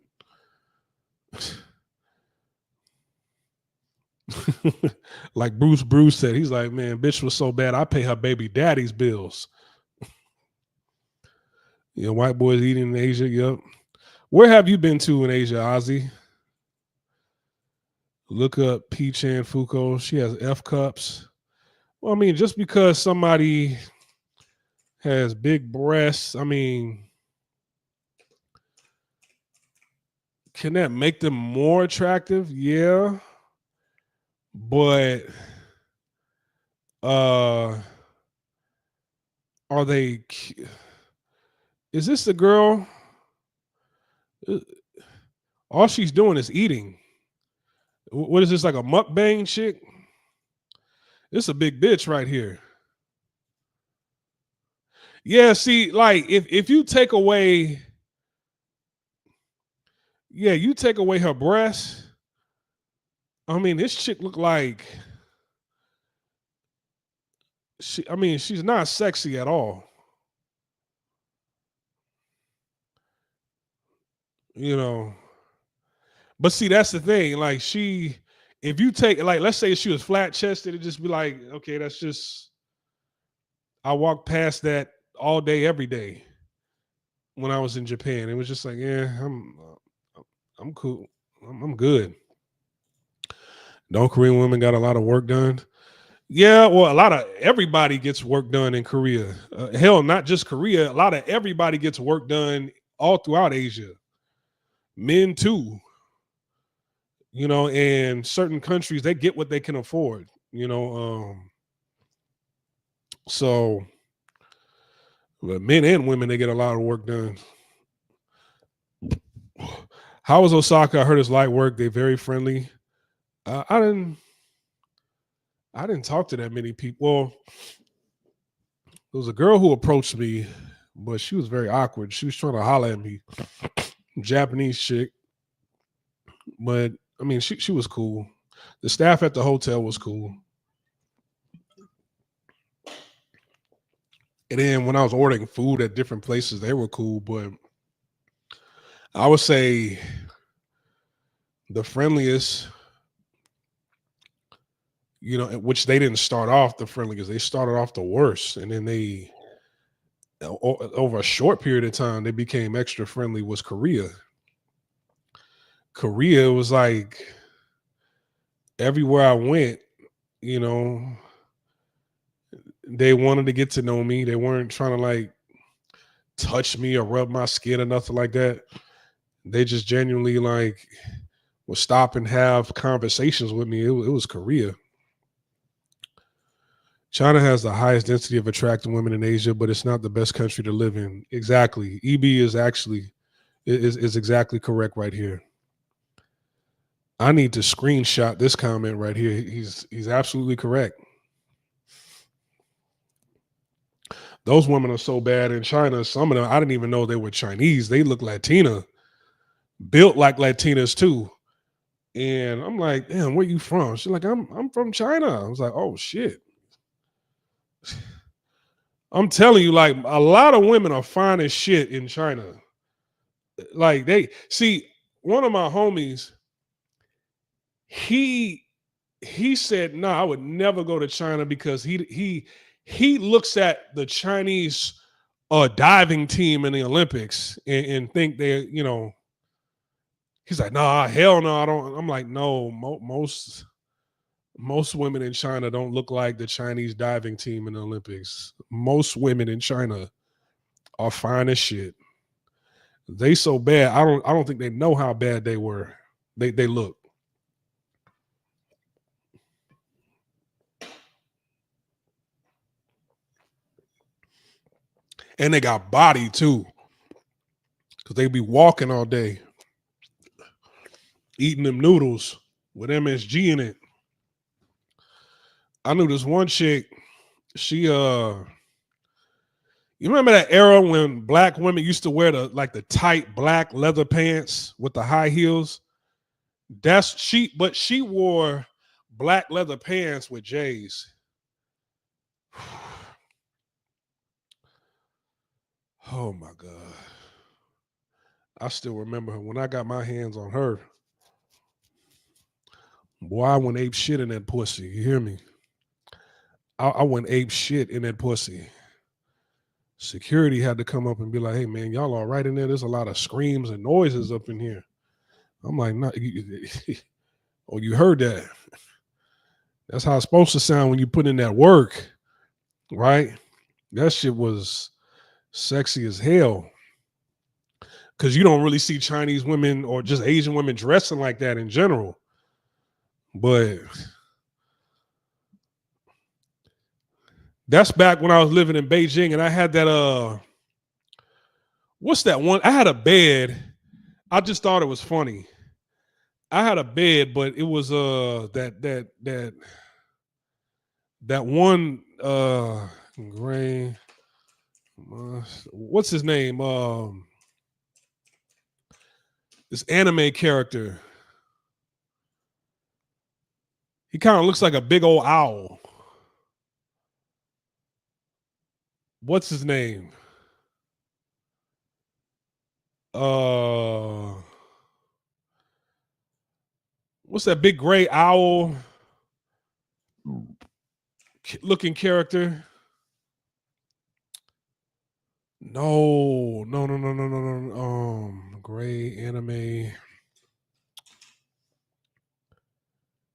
Like Bruce said, he's like, man, bitch was so bad, I pay her baby daddy's bills. White boys eating in Asia. Yep. Where have you been to in Asia, Ozzy? Look up P. Chan Foucault. She has F cups. Well, I mean, just because somebody has big breasts, I mean, can that make them more attractive? Yeah. But are they, is this the girl? All she's doing is eating. What is this, like a mukbang chick? This a big bitch right here. Yeah, see, like if you take away, you take away her breasts. I mean, this chick look like she's not sexy at all. But see, that's the thing. Like if you take, like, let's say she was flat chested, it'd just be like, okay, that's just, I walked past that all day, every day when I was in Japan. It was just like, yeah, I'm cool. I'm good. Don't Korean women got a lot of work done? Yeah, well, everybody gets work done in Korea. Hell, not just Korea. A lot of everybody gets work done all throughout Asia. Men too. And certain countries, they get what they can afford. So men and women, they get a lot of work done. How was Osaka? I heard it's light work. They're very friendly. I didn't talk to that many people. Well, there was a girl who approached me but she was very awkward. She was trying to holler at me, Japanese chick. But I mean, she was cool. The staff at the hotel was cool. And then when I was ordering food at different places, they were cool. But I would say the friendliest, which they didn't start off the friendliest. They started off the worst, and then they over a short period of time they became extra friendly. Was Korea. Korea was like everywhere I went, you know, they wanted to get to know me. They weren't trying to like touch me or rub my skin or nothing like that. They just genuinely like would stop and have conversations with me. It was Korea. China has the highest density of attractive women in Asia, but it's not the best country to live in. Exactly. EB is actually is exactly correct right here. I need to screenshot this comment right here. He's absolutely correct. Those women are so bad in China. Some of them, I didn't even know they were Chinese. They look Latina, built like Latinas too. And I'm like, damn, where you from? She's like, I'm from China. I was like, oh shit. I'm telling you, like a lot of women are fine as shit in China. Like they see one of my homies, he said, no, I would never go to China because he looks at the Chinese diving team in the Olympics and think they're, he's like, nah, hell no, I don't. I'm like, no, most women in China don't look like the Chinese diving team in the Olympics. Most women in China are fine as shit. They so bad. I don't think they know how bad they were. They look. And they got body too. Because they be walking all day. Eating them noodles with MSG in it. I knew this one chick, she you remember that era when black women used to wear the tight black leather pants with the high heels? But she wore black leather pants with J's. Oh my God. I still remember her when I got my hands on her. Boy, I went ape shit in that pussy. You hear me? I went ape shit in that pussy. Security had to come up and be like, hey man, y'all all right in there? There's a lot of screams and noises up in here. I'm like, no, oh, you heard that. That's how it's supposed to sound when you put in that work, right? That shit was sexy as hell. Because you don't really see Chinese women or just Asian women dressing like that in general. But that's back when I was living in Beijing and I had that what's that one? I had a bed. I just thought it was funny. I had a bed, but it was that one gray what's his name? This anime character. He kind of looks like a big old owl. What's his name? What's that big gray owl looking character? No. Gray anime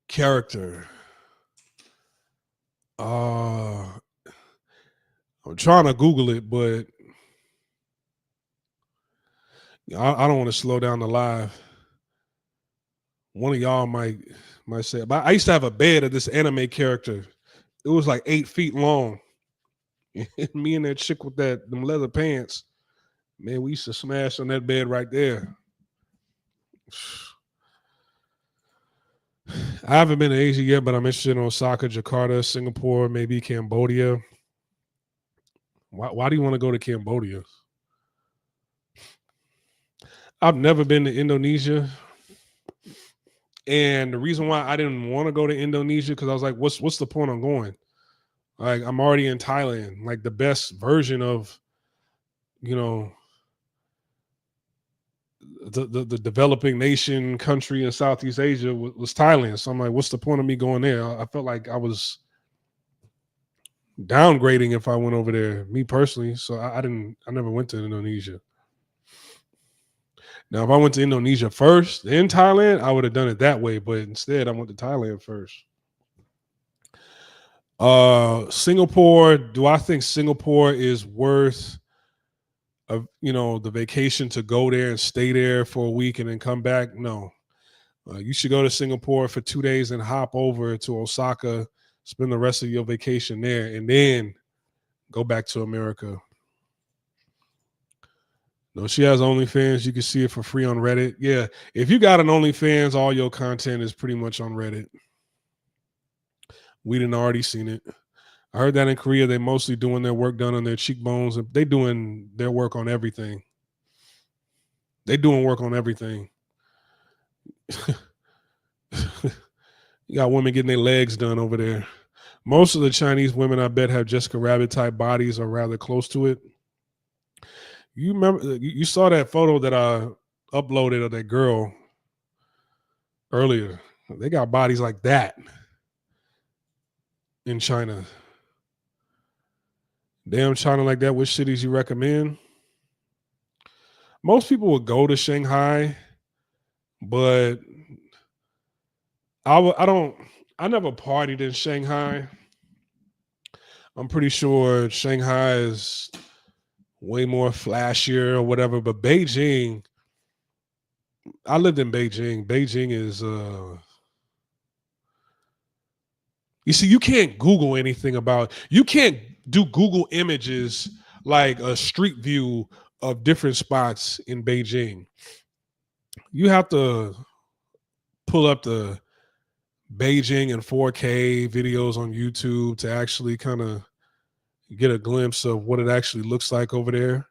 character. I'm trying to Google it, but I don't want to slow down the live. One of y'all might say, but I used to have a bed of this anime character. It was like 8 feet long. Me and that chick with them leather pants, man, we used to smash on that bed right there. I haven't been to Asia yet, but I'm interested in Osaka, Jakarta, Singapore, maybe Cambodia. Why do you want to go to Cambodia? I've never been to Indonesia. And the reason why I didn't want to go to Indonesia, because I was like, what's the point of going? Like, I'm already in Thailand. Like, the best version of, you know, the developing nation country in Southeast Asia was Thailand. So I'm like, what's the point of me going there? I felt like I was downgrading if I went over there, me personally. So I never went to Indonesia. Now, if I went to Indonesia first, then Thailand, I would have done it that way. But instead, I went to Thailand first. Singapore, do I think Singapore is worth the vacation to go there and stay there for a week and then come back? No. You should go to Singapore for 2 days and hop over to Osaka, spend the rest of your vacation there, and then go back to America. No, she has OnlyFans. You can see it for free on Reddit. Yeah, if you got an OnlyFans, all your content is pretty much on Reddit. We didn't already seen it. I heard that in Korea, they mostly doing their work done on their cheekbones. And they doing their work on everything. They doing work on everything. You got women getting their legs done over there. Most of the Chinese women, I bet, have Jessica Rabbit type bodies or rather close to it. You remember, you saw that photo that I uploaded of that girl earlier. They got bodies like that in China. Damn, China like that. Which cities you recommend? Most people would go to Shanghai, but I never partied in Shanghai. I'm pretty sure Shanghai is way more flashier or whatever, but Beijing, I lived in Beijing. Beijing is you see, you can't Google anything about, you can't do Google images like a street view of different spots in Beijing. You have to pull up the Beijing in 4K videos on YouTube to actually kind of get a glimpse of what it actually looks like over there.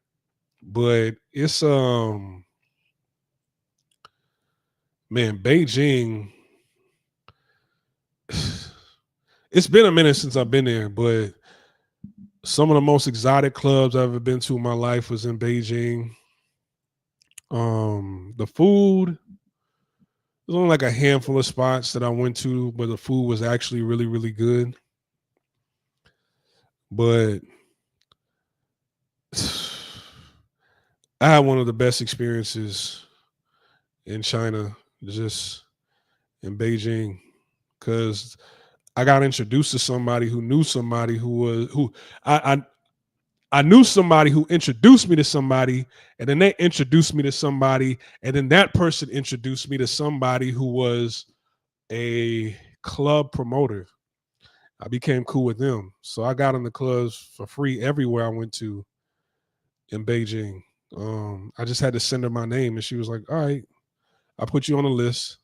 But it's man, Beijing, it's been a minute since I've been there, but some of the most exotic clubs I've ever been to in my life was in Beijing. The food, there's only like a handful of spots that I went to where the food was actually really, really good. But I had one of the best experiences in China, just in Beijing, because I got introduced to somebody who knew somebody I knew somebody who introduced me to somebody, and then they introduced me to somebody, and then that person introduced me to somebody who was a club promoter. I became cool with them. So I got in the clubs for free everywhere I went to in Beijing. I just had to send her my name, and she was like, all right, I'll put you on the list.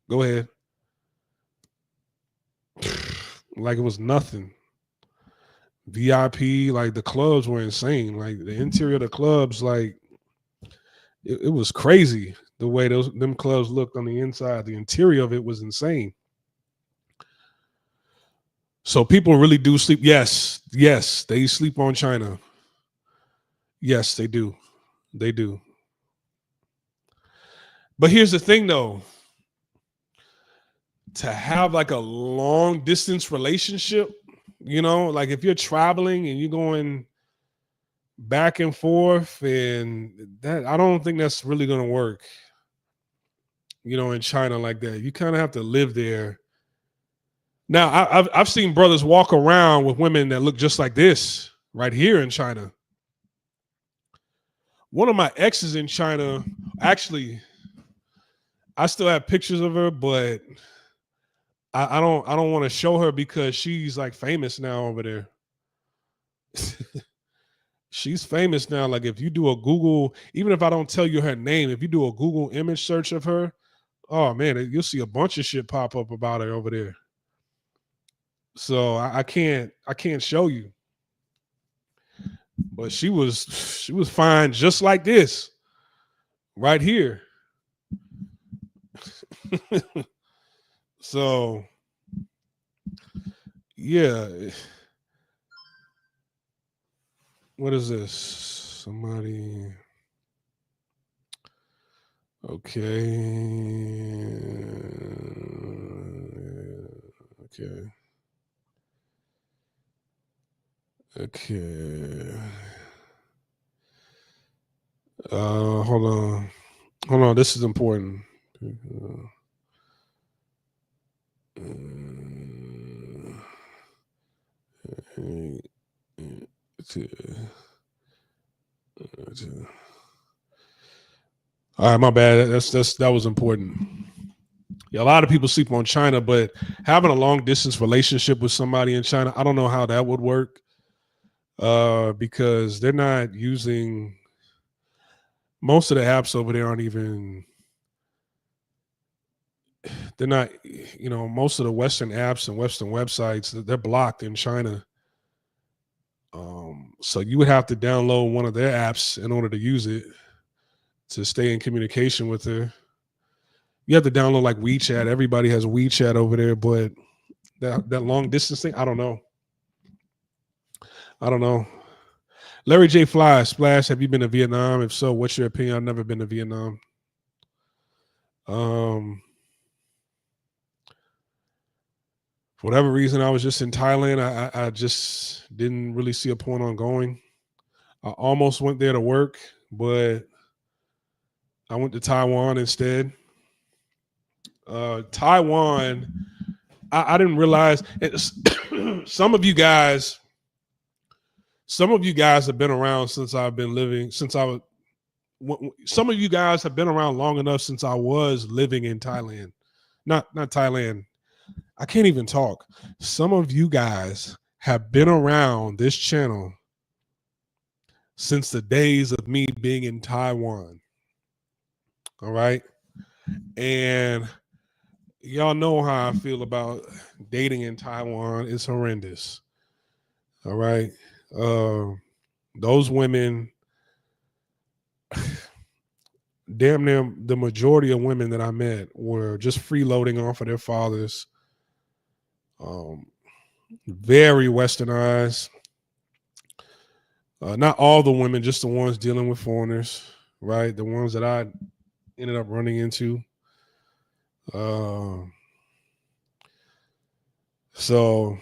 Go ahead. Like it was nothing. VIP, like the clubs were insane. Like the interior of the clubs, like it was crazy the way them clubs looked on the inside. The interior of it was insane. So people really do sleep. Yes, they sleep on China. Yes, they do. They do. But here's the thing though. To have like a long distance relationship, like if you're traveling and you're going back and forth, and that, I don't think that's really going to work, in China like that. You kind of have to live there. Now, I've seen brothers walk around with women that look just like this right here in China. One of my exes in China, actually, I still have pictures of her, but I don't want to show her because she's like famous now over there. She's famous now. Like if you do a Google, even if I don't tell you her name, if you do a Google image search of her, oh man, you'll see a bunch of shit pop up about her over there. So I can't show you. But she was fine just like this right here. So yeah, what is this? Somebody. Okay. Okay. Okay. Hold on. Hold on. This is important. All right, my bad. That was important. Yeah, a lot of people sleep on China, but having a long distance relationship with somebody in China, I don't know how that would work. Because they're not using most of the apps over there aren't even they're not most of the Western apps and Western websites they're blocked in China. So you would have to download one of their apps in order to use it to stay in communication with her. You have to download like WeChat. Everybody has WeChat over there, but that long distance thing, I don't know. I don't know. Larry J. Fly, Splash, have you been to Vietnam? If so, what's your opinion? I've never been to Vietnam. For whatever reason, I was just in Thailand. I just didn't really see a point on going. I almost went there to work, but I went to Taiwan instead. Taiwan, I didn't realize some of you guys have been around since I've been living since I was. Some of you guys have been around long enough since I was living in Thailand. Not Thailand. I can't even talk. Some of you guys have been around this channel since the days of me being in Taiwan. All right. And y'all know how I feel about dating in Taiwan. It's horrendous. All right. Those women, damn near the majority of women that I met were just freeloading off of their fathers. Very westernized. Not all the women, just the ones dealing with foreigners, right? The ones that I ended up running into. So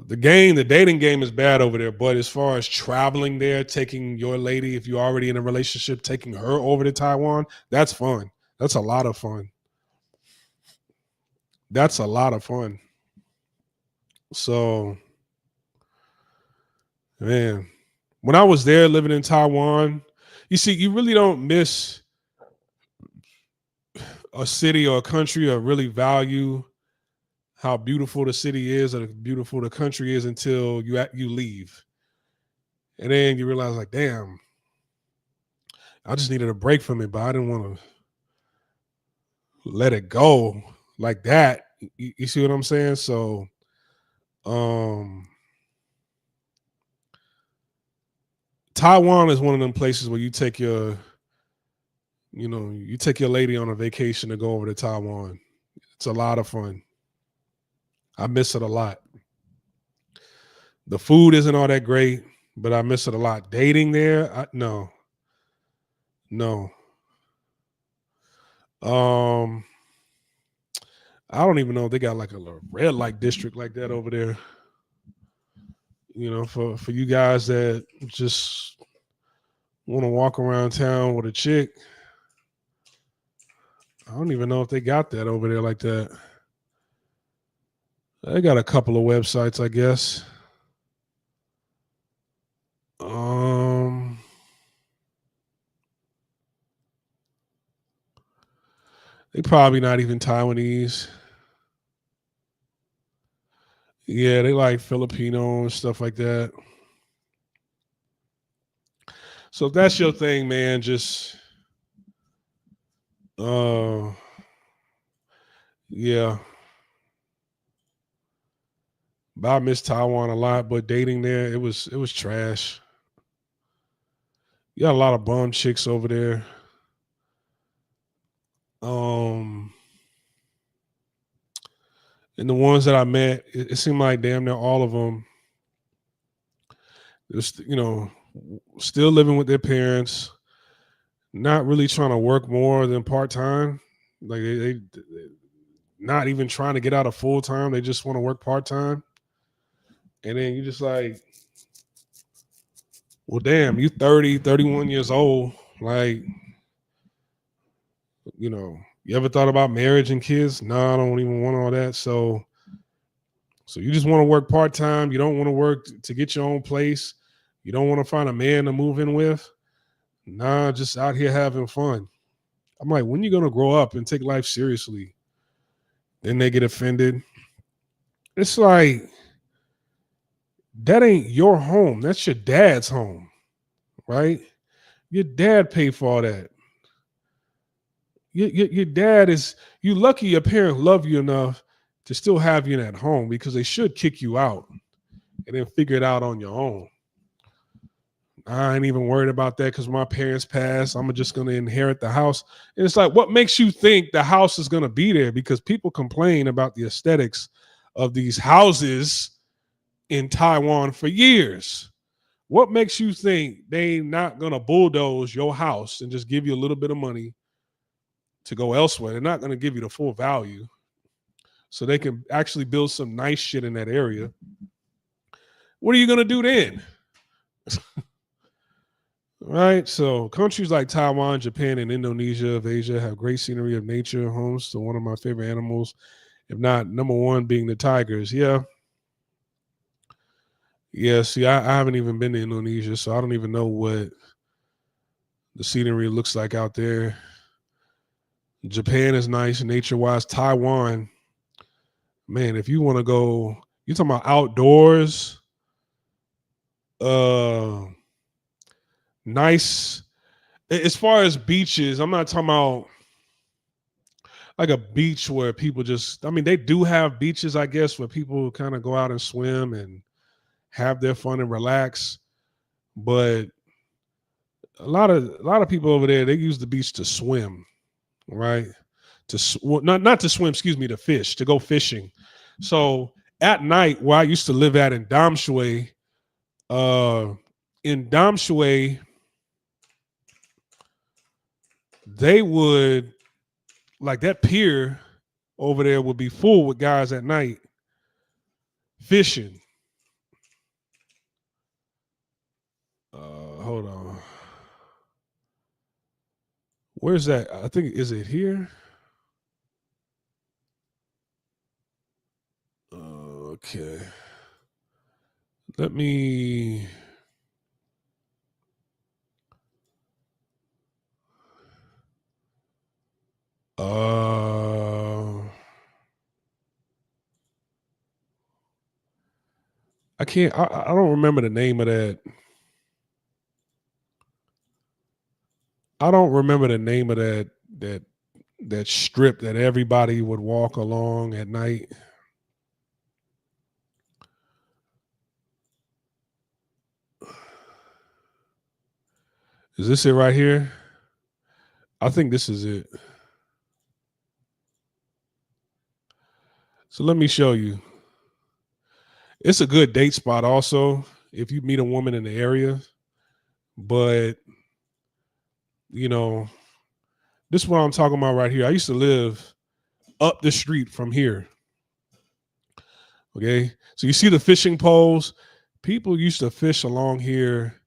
the dating game is bad over there. But as far as traveling there, taking your lady, if you're already in a relationship, taking her over to Taiwan, that's fun. That's a lot of fun. That's a lot of fun. So, man, when I was there living in Taiwan, you see, you really don't miss a city or a country or really value how beautiful the city is or how beautiful the country is until you leave. And then you realize, like, damn, I just needed a break from it, but I didn't want to let it go like that. You see what I'm saying? So, Taiwan is one of them places where you take your lady on a vacation to go over to Taiwan. It's a lot of fun. I miss it a lot. The food isn't all that great, but I miss it a lot. Dating there, no. I don't even know if they got like a red light district like that over there. For you guys that just want to walk around town with a chick, I don't even know if they got that over there like that. They got a couple of websites, I guess. They probably not even Taiwanese. Yeah, they like Filipino and stuff like that. So if that's your thing, man, just yeah. But I miss Taiwan a lot, but dating there, it was trash. You got a lot of bum chicks over there. And the ones that I met, it seemed like damn near all of them, just still living with their parents, not really trying to work more than part time. Like they not even trying to get out of full time. They just want to work part time. And then you just like, well, damn, you 30, 31 years old. Like, you ever thought about marriage and kids? No, I don't even want all that. So you just want to work part time. You don't want to work to get your own place. You don't want to find a man to move in with. Nah, just out here having fun. I'm like, when you gonna grow up and take life seriously? Then they get offended. It's like, that ain't your home. That's your dad's home, right? Your dad paid for all that. Your dad is, you lucky your parents love you enough to still have you in that home, because they should kick you out and then figure it out on your own. I ain't even worried about that because my parents passed. I'm just going to inherit the house. And it's like, what makes you think the house is going to be there? Because people complain about the aesthetics of these houses in Taiwan for years. What makes you think they not going to bulldoze your house and just give you a little bit of money to go elsewhere? They're not going to give you the full value, so they can actually build some nice shit in that area. What are you going to do then? Right? So countries like Taiwan, Japan, and Indonesia of Asia have great scenery of nature, homes to one of my favorite animals, if not number one being the tigers. Yeah. See, I haven't even been to Indonesia, so I don't even know what the scenery looks like out there. Japan is nice nature-wise. Taiwan, man, if you want to go, you're talking about outdoors, nice. As far as beaches, I'm not talking about like a beach where people just, I mean, they do have beaches, I guess, where people kind of go out and swim and have their fun and relax. But a lot of people over there, they use the beach to swim, right? Not to swim, excuse me, to fish, to go fishing. So at night, where I used to live at in Damshui, they would, like, that pier over there would be full with guys at night fishing. Hold on. Where's that? I think, is it here? Okay. Let me. I can't. I don't remember the name of that. I don't remember the name of that strip that everybody would walk along at night. Is this it right here? I think this is it. So let me show you. It's a good date spot also if you meet a woman in the area. But, this is what I'm talking about right here. I used to live up the street from here. Okay. So you see the fishing poles? People used to fish along here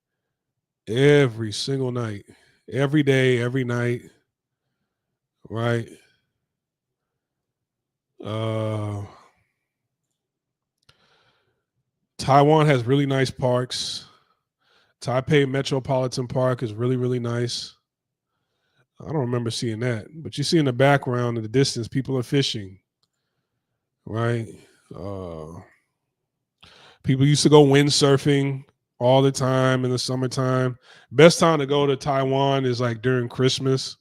every single night, every day, every night. Right. Taiwan has really nice parks. Taipei Metropolitan Park is really, really nice. I don't remember seeing that, but you see in the background, in the distance, people are fishing. Right. People used to go windsurfing all the time in the summertime. Best time to go to Taiwan is like during Christmas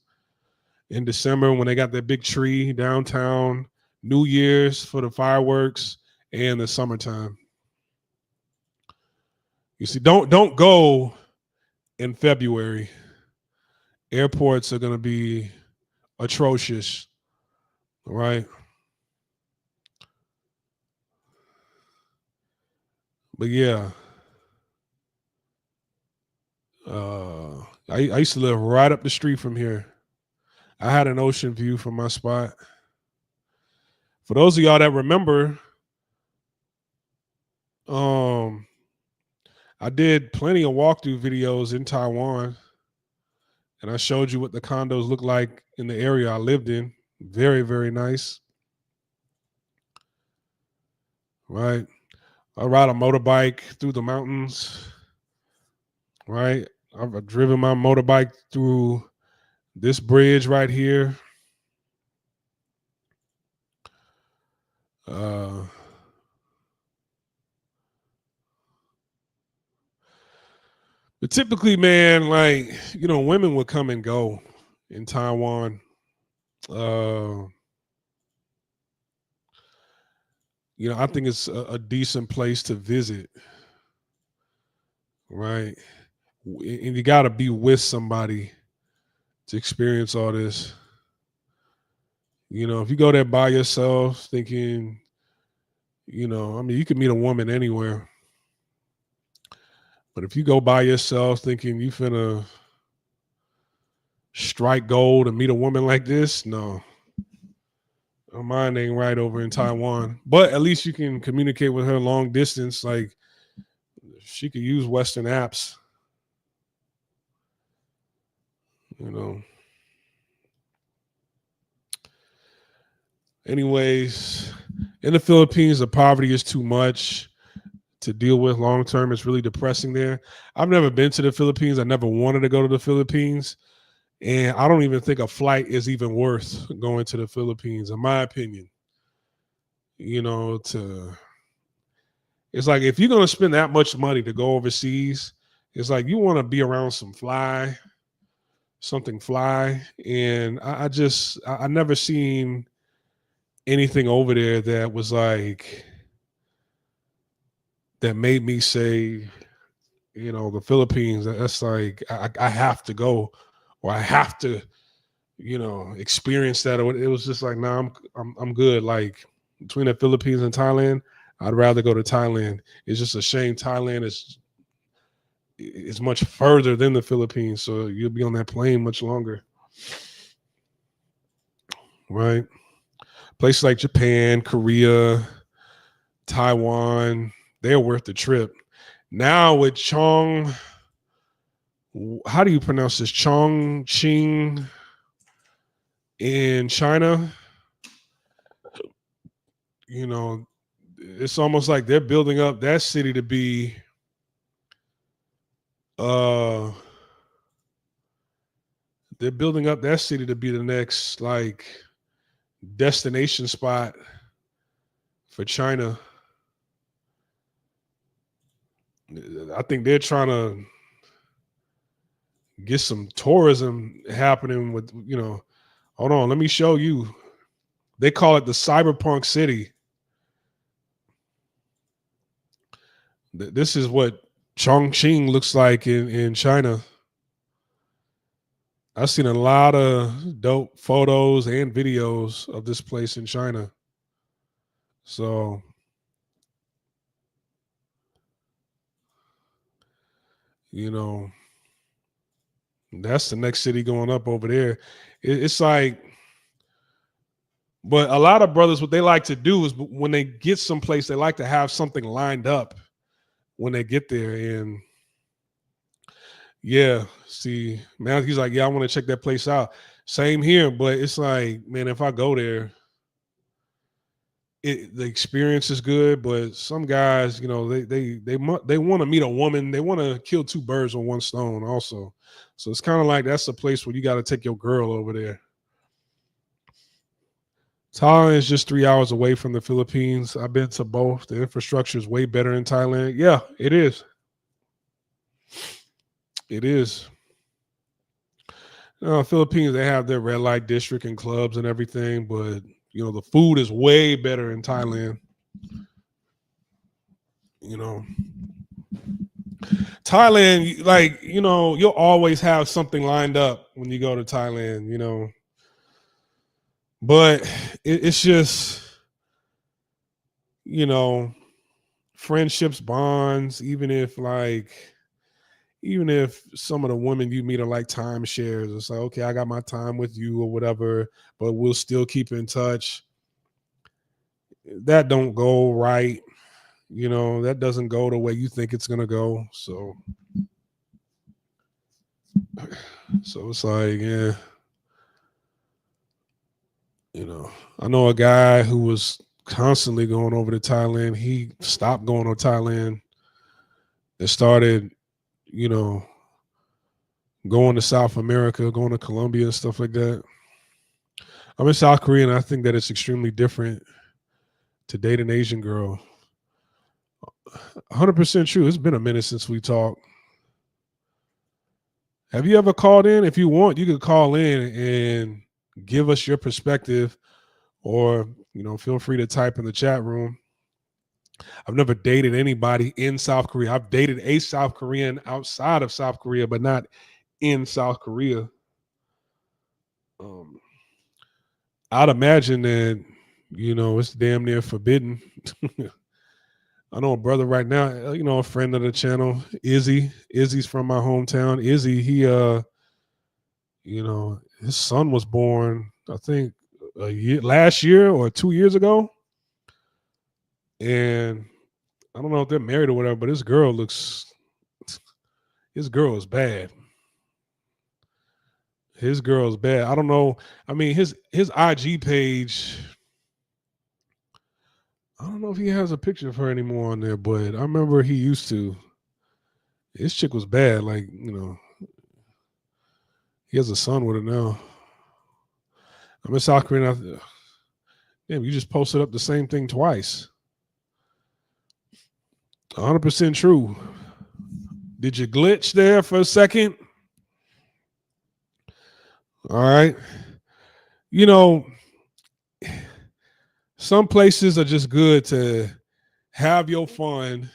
in December when they got that big tree downtown, New Year's for the fireworks, and the summertime. You see, don't go in February. Airports are going to be atrocious, right? But yeah, I used to live right up the street from here. I had an ocean view from my spot. For those of y'all that remember, um, I did plenty of walkthrough videos in Taiwan, and I showed you what the condos look like in the area I lived in. Very, very nice. Right. I ride a motorbike through the mountains. Right. I've driven my motorbike through this bridge right here. But typically, man, like, women would come and go in Taiwan. I think it's a decent place to visit, right? And you got to be with somebody to experience all this. If you go there by yourself thinking, you could meet a woman anywhere. But if you go by yourself thinking you finna strike gold and meet a woman like this, no. Her mind ain't right over in Taiwan. But at least you can communicate with her long distance. Like, she could use Western apps. Anyways, in the Philippines, the poverty is too much to deal with long term. It's really depressing there. I've never been to the Philippines. I never wanted to go to the Philippines. And I don't even think a flight is even worth going to the Philippines, in my opinion. It's like if you're going to spend that much money to go overseas, it's like you want to be around something fly. And I never seen anything over there that was like, that made me say, the Philippines, that's like, I have to go, or I have to, experience that. Or it was just like, nah, I'm good. Like, between the Philippines and Thailand, I'd rather go to Thailand. It's just a shame Thailand is much further than the Philippines, so you'll be on that plane much longer. Right? Places like Japan, Korea, Taiwan, they're worth the trip. Now with how do you pronounce this? Chongqing in China. It's almost like they're building up that city to be they're building up that city to be the next like destination spot for China. I think they're trying to get some tourism happening with, hold on, let me show you. They call it the Cyberpunk City. This is what Chongqing looks like in China. I've seen a lot of dope photos and videos of this place in China. So, that's the next city going up over there. It's like, but a lot of brothers, what they like to do is when they get someplace, they like to have something lined up when they get there. And yeah, see, man, he's like, yeah, I want to check that place out. Same here, but it's like, man, if I go there, the experience is good. But some guys, they want to meet a woman. They want to kill two birds with one stone, also. So it's kind of like that's a place where you got to take your girl over there. Thailand is just 3 hours away from the Philippines. I've been to both. The infrastructure is way better in Thailand. Yeah, it is. It is. Philippines, they have their red light district and clubs and everything, but the food is way better in Thailand. Thailand, like, you'll always have something lined up when you go to Thailand, but it's just, you know, friendships, bonds, even if some of the women you meet are like timeshares, it's like, okay, I got my time with you or whatever, but we'll still keep in touch. That don't go right. That doesn't go the way you think it's gonna go. So it's like, yeah, I know a guy who was constantly going over to Thailand. He stopped going to Thailand and started, you know, going to South America, going to Colombia and stuff like that. I'm in South Korea, and I think that it's extremely different to date an Asian girl. 100% true. It's been a minute since we talked. Have you ever called in? If you want, you could call in and give us your perspective, or feel free to type in the chat room. I've never dated anybody in South Korea. I've dated a South Korean outside of South Korea, but not in South Korea. I'd imagine that, it's damn near forbidden. I know a brother right now, a friend of the channel, Izzy. Izzy's from my hometown. Izzy, he, his son was born, I think, last year or 2 years ago. And I don't know if they're married or whatever, but his girl is bad. His girl is bad. I don't know. I mean, his IG page, I don't know if he has a picture of her anymore on there, but I remember he used to. His chick was bad. Like, he has a son with her now. I'm in South Korea. Damn, you just posted up the same thing twice. 100% true. Did you glitch there for a second? All right. Some places are just good to have your fun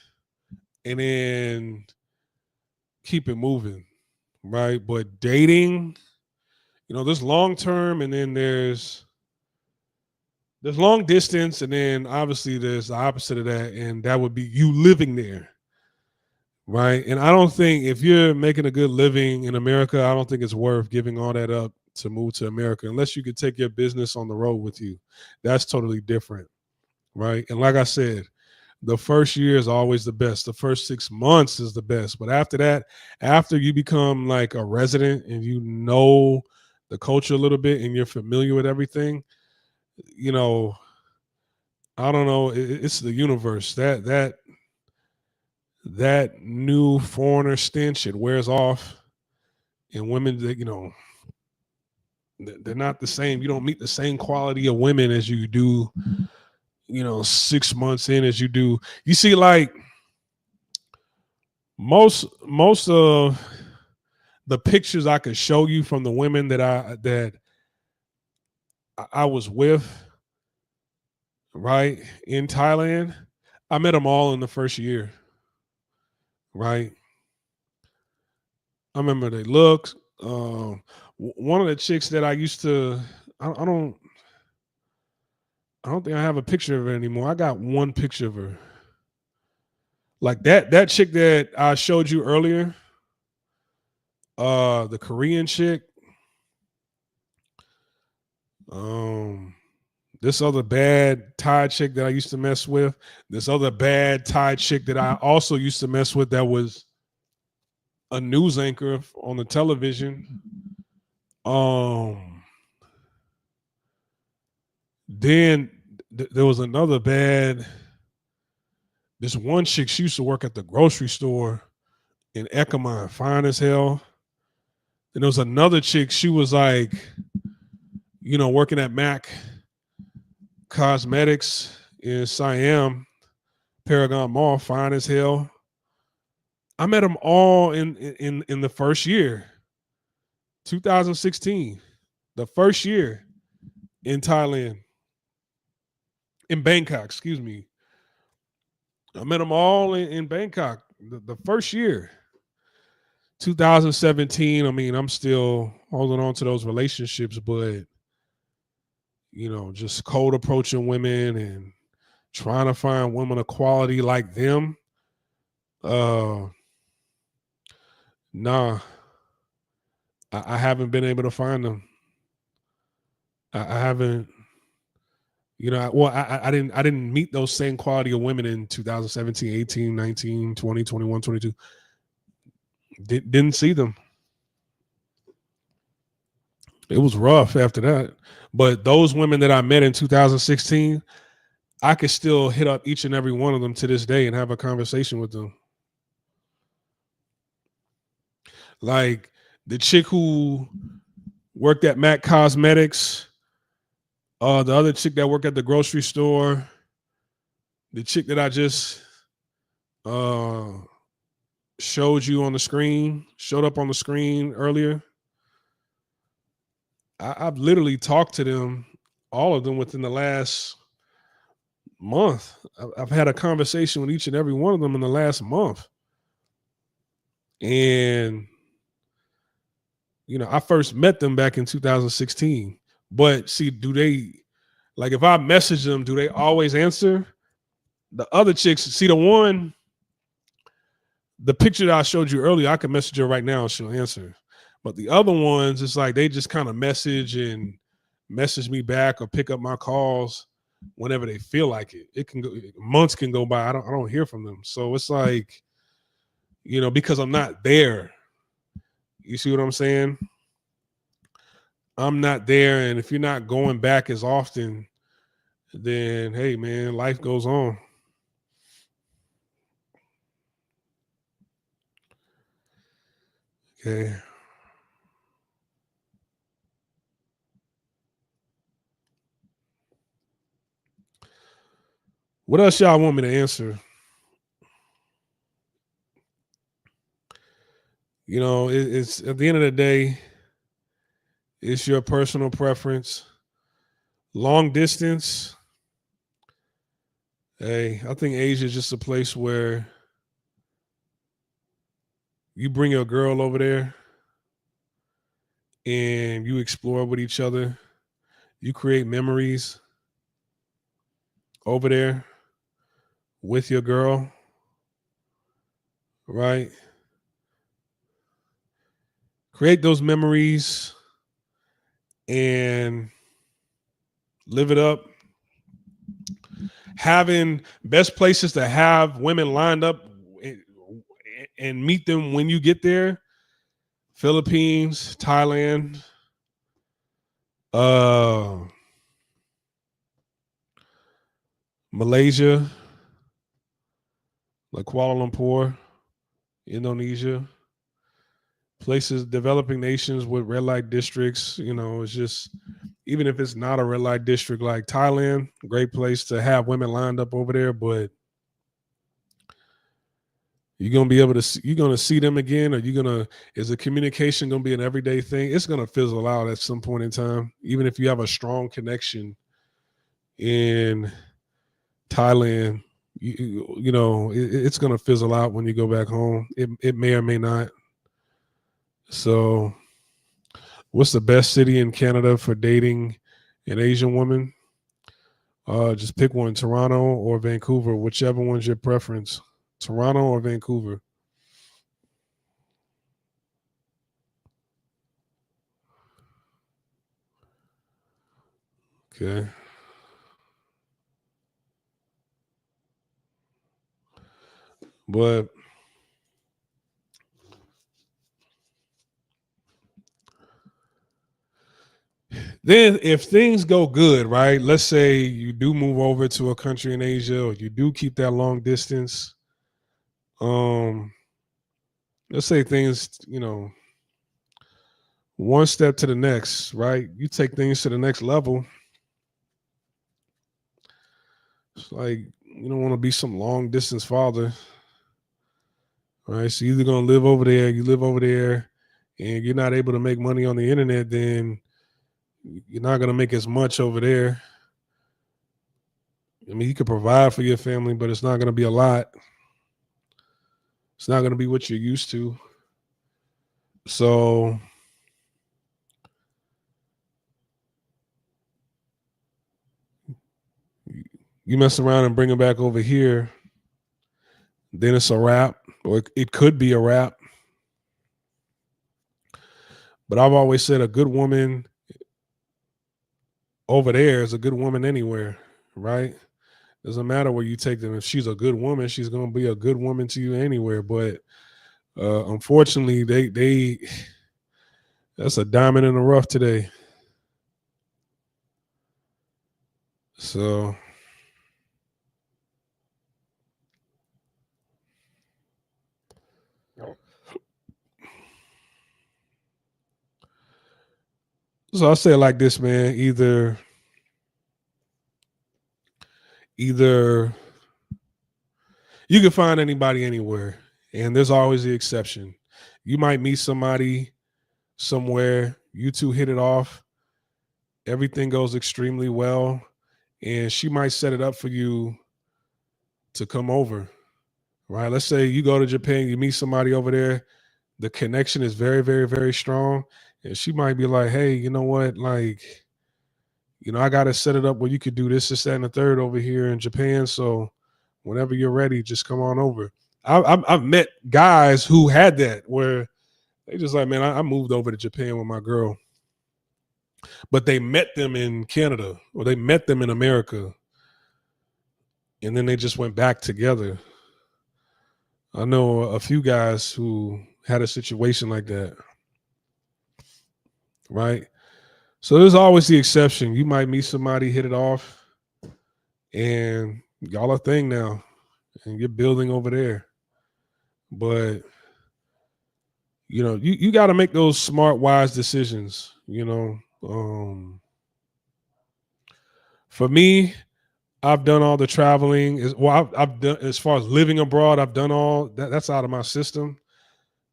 and then keep it moving, right? But dating, there's long term, and then there's long distance, and then obviously there's the opposite of that, and that would be you living there, right? And I don't think, if you're making a good living in America, I don't think it's worth giving all that up to move to America, unless you could take your business on the road with you. That's totally different, right? And like I said, the first year is always the best. The first 6 months is the best. But after that, after you become like a resident and you know the culture a little bit and you're familiar with everything, I don't know. It's the universe. That new foreigner stench, it wears off. And women, they're not the same. You don't meet the same quality of women as you do, 6 months in as you do. You see, like, most of the pictures I could show you from the women that I was with, right, in Thailand, I met them all in the first year, right? I remember their looks. One of the chicks that I used to, I don't think I have a picture of her anymore. I got one picture of her. Like that chick that I showed you earlier, the Korean chick. This other bad Thai chick that I used to mess with. This other bad Thai chick that I also used to mess with, that was a news anchor on the television. Then there was another bad. This one chick, she used to work at the grocery store in Ekman, fine as hell. And there was another chick, she was like, working at MAC Cosmetics in Siam, Paragon Mall, fine as hell. I met them all in the first year, 2016, the first year in Thailand, in Bangkok, excuse me. I met them all in Bangkok the first year. 2017, I mean, I'm still holding on to those relationships, but just cold approaching women and trying to find women of quality like them. Uh, nah, I haven't been able to find them. I haven't. I didn't meet those same quality of women in 2017, 18, 19, 20, 21, 22. Didn't see them. It was rough after that. But those women that I met in 2016, I could still hit up each and every one of them to this day and have a conversation with them. Like the chick who worked at MAC Cosmetics, the other chick that worked at the grocery store, the chick that I just uh, showed up on the screen earlier. I've literally talked to them, all of them, within the last month. I've had a conversation with each and every one of them in the last month. And, I first met them back in 2016. But see, if I message them, do they always answer? The other chicks, see the picture that I showed you earlier, I can message her right now and she'll answer. But the other ones, it's like they just kind of message me back or pick up my calls whenever they feel like it. It can go, months can go by. I don't hear from them. So it's like, because I'm not there. You see what I'm saying? I'm not there. And if you're not going back as often, then hey man, life goes on. Okay. What else y'all want me to answer? It's at the end of the day, it's your personal preference. Long distance, hey, I think Asia is just a place where you bring your girl over there and you explore with each other. You create memories over there with your girl, right? Create those memories and live it up. Having best places to have women lined up and meet them when you get there: Philippines, Thailand, Malaysia, like Kuala Lumpur, Indonesia, places, developing nations with red light districts. It's just, even if it's not a red light district like Thailand, great place to have women lined up over there. But you're gonna be able to, you're gonna see them again, or is the communication gonna be an everyday thing? It's gonna fizzle out at some point in time, even if you have a strong connection in Thailand. It's gonna fizzle out when you go back home. It may or may not. So, what's the best city in Canada for dating an Asian woman? Just pick one: Toronto or Vancouver, whichever one's your preference. Toronto or Vancouver. Okay. But then if things go good, right? Let's say you do move over to a country in Asia, or you do keep that long distance. Let's say things, one step to the next, right? You take things to the next level. It's like you don't want to be some long distance father, right? So you're either gonna live over there, and you're not able to make money on the internet, then you're not gonna make as much over there. I mean, you can provide for your family, but it's not gonna be a lot. It's not gonna be what you're used to. So you mess around and bring them back over here, then it's a wrap, or it could be a wrap. But I've always said a good woman over there is a good woman anywhere, right? Doesn't matter where you take them. If she's a good woman, she's gonna be a good woman to you anywhere. But unfortunately, they that's a diamond in the rough today. So I say it like this, man. Either you can find anybody anywhere, and there's always the exception. You might meet somebody somewhere, you two hit it off, everything goes extremely well, and she might set it up for you to come over, right? Let's say you go to Japan, you meet somebody over there, the connection is very, very, very strong, and she might be like, "Hey, you know what? Like, I got to set it up where you could do this, that, and the third over here in Japan. So whenever you're ready, just come on over." I've met guys who had that where they just like, man, I moved over to Japan with my girl, but they met them in Canada or they met them in America, and then they just went back together. I know a few guys who had a situation like that, right? So there's always the exception. You might meet somebody, hit it off, and y'all a thing now, and you're building over there. But you got to make those smart, wise decisions. For me, I've done all the traveling. I've done as far as living abroad. I've done all that. That's out of my system.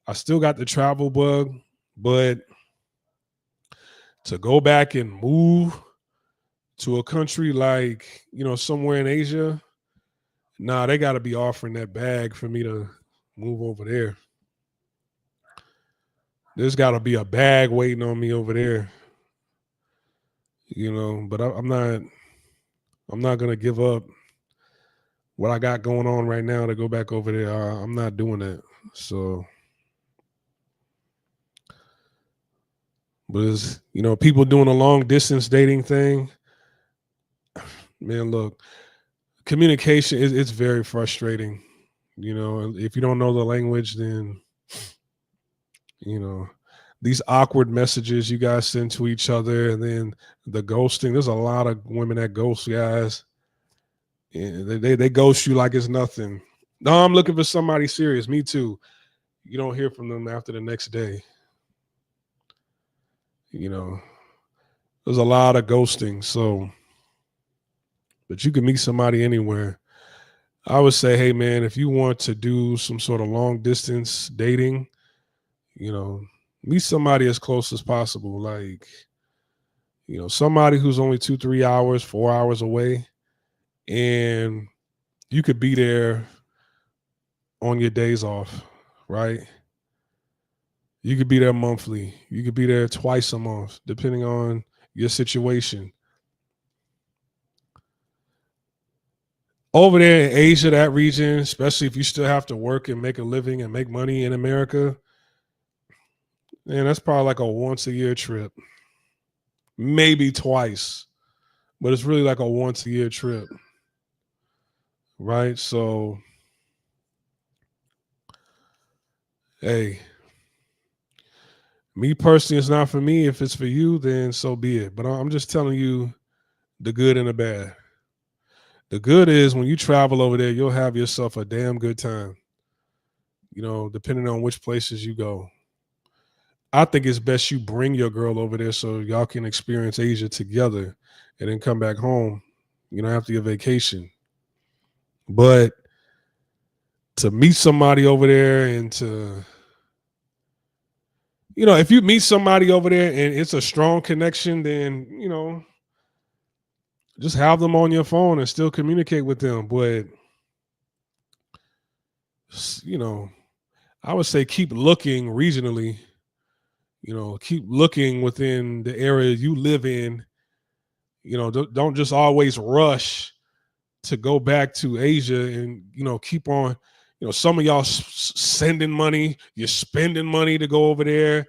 I still got the travel bug, but to go back and move to a country like somewhere in Asia, nah, they got to be offering that bag for me to move over there. There's got to be a bag waiting on me over there, But I'm not gonna give up what I got going on right now to go back over there. I'm not doing that. So, but it's people doing a long distance dating thing. Man, look, communication is it's very frustrating. If you don't know the language, then you know these awkward messages you guys send to each other, and then the ghosting. There's a lot of women that ghost guys. And they ghost you like it's nothing. No, I'm looking for somebody serious. Me too. You don't hear from them after the next day. You know, there's a lot of ghosting. So, but you can meet somebody anywhere. I would say, hey man, if you want to do some sort of long distance dating, you know, meet somebody as close as possible. Like, somebody who's only 2, 3 hours, 4 hours away, and you could be there on your days off, right? You could be there monthly. You could be there twice a month, depending on your situation. Over there in Asia, that region, especially if you still have to work and make a living and make money in America, man, that's probably like a once a year trip, maybe twice, but it's really like a once a year trip, right? So, hey, me personally, it's not for me. If it's for you, then so be it. But I'm just telling you the good and the bad. The good is when you travel over there, you'll have yourself a damn good time, depending on which places you go. I think it's best you bring your girl over there so y'all can experience Asia together and then come back home, after your vacation. But to meet somebody over there and if you meet somebody over there and it's a strong connection, then, just have them on your phone and still communicate with them. But, you know, I would say keep looking regionally, keep looking within the area you live in. Don't just always rush to go back to Asia and keep on. Some of y'all sending money, you're spending money to go over there.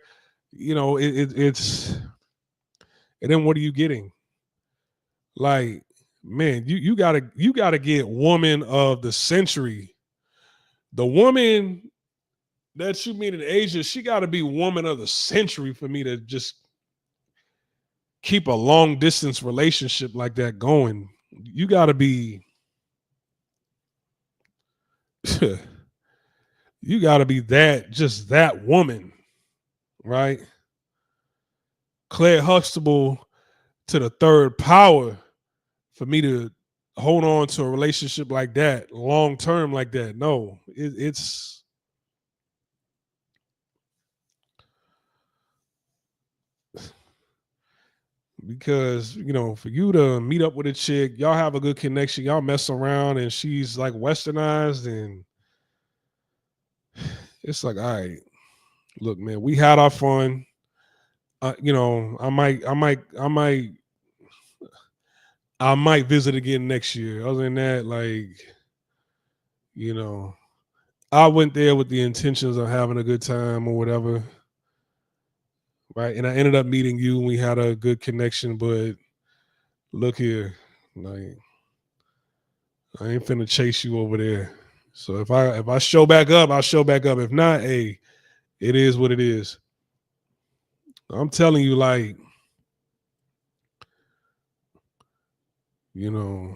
It's and then what are you getting? Like, man, you gotta get woman of the century. The woman that you meet in Asia, she got to be woman of the century for me to just keep a long distance relationship like that going. You got to be you got to be that woman, right? Claire Huxtable to the third power for me to hold on to a relationship like that long term like that. No, it's because for you to meet up with a chick, y'all have a good connection, y'all mess around, and she's like westernized, and it's like, all right, look, man, we had our fun. I might visit again next year. Other than that, like, you know, I went there with the intentions of having a good time or whatever, right? And I ended up meeting you, and we had a good connection. But look here, like, I ain't finna chase you over there. So if I show back up, I'll show back up. If not, hey, it is what it is. I'm telling you, like, you know,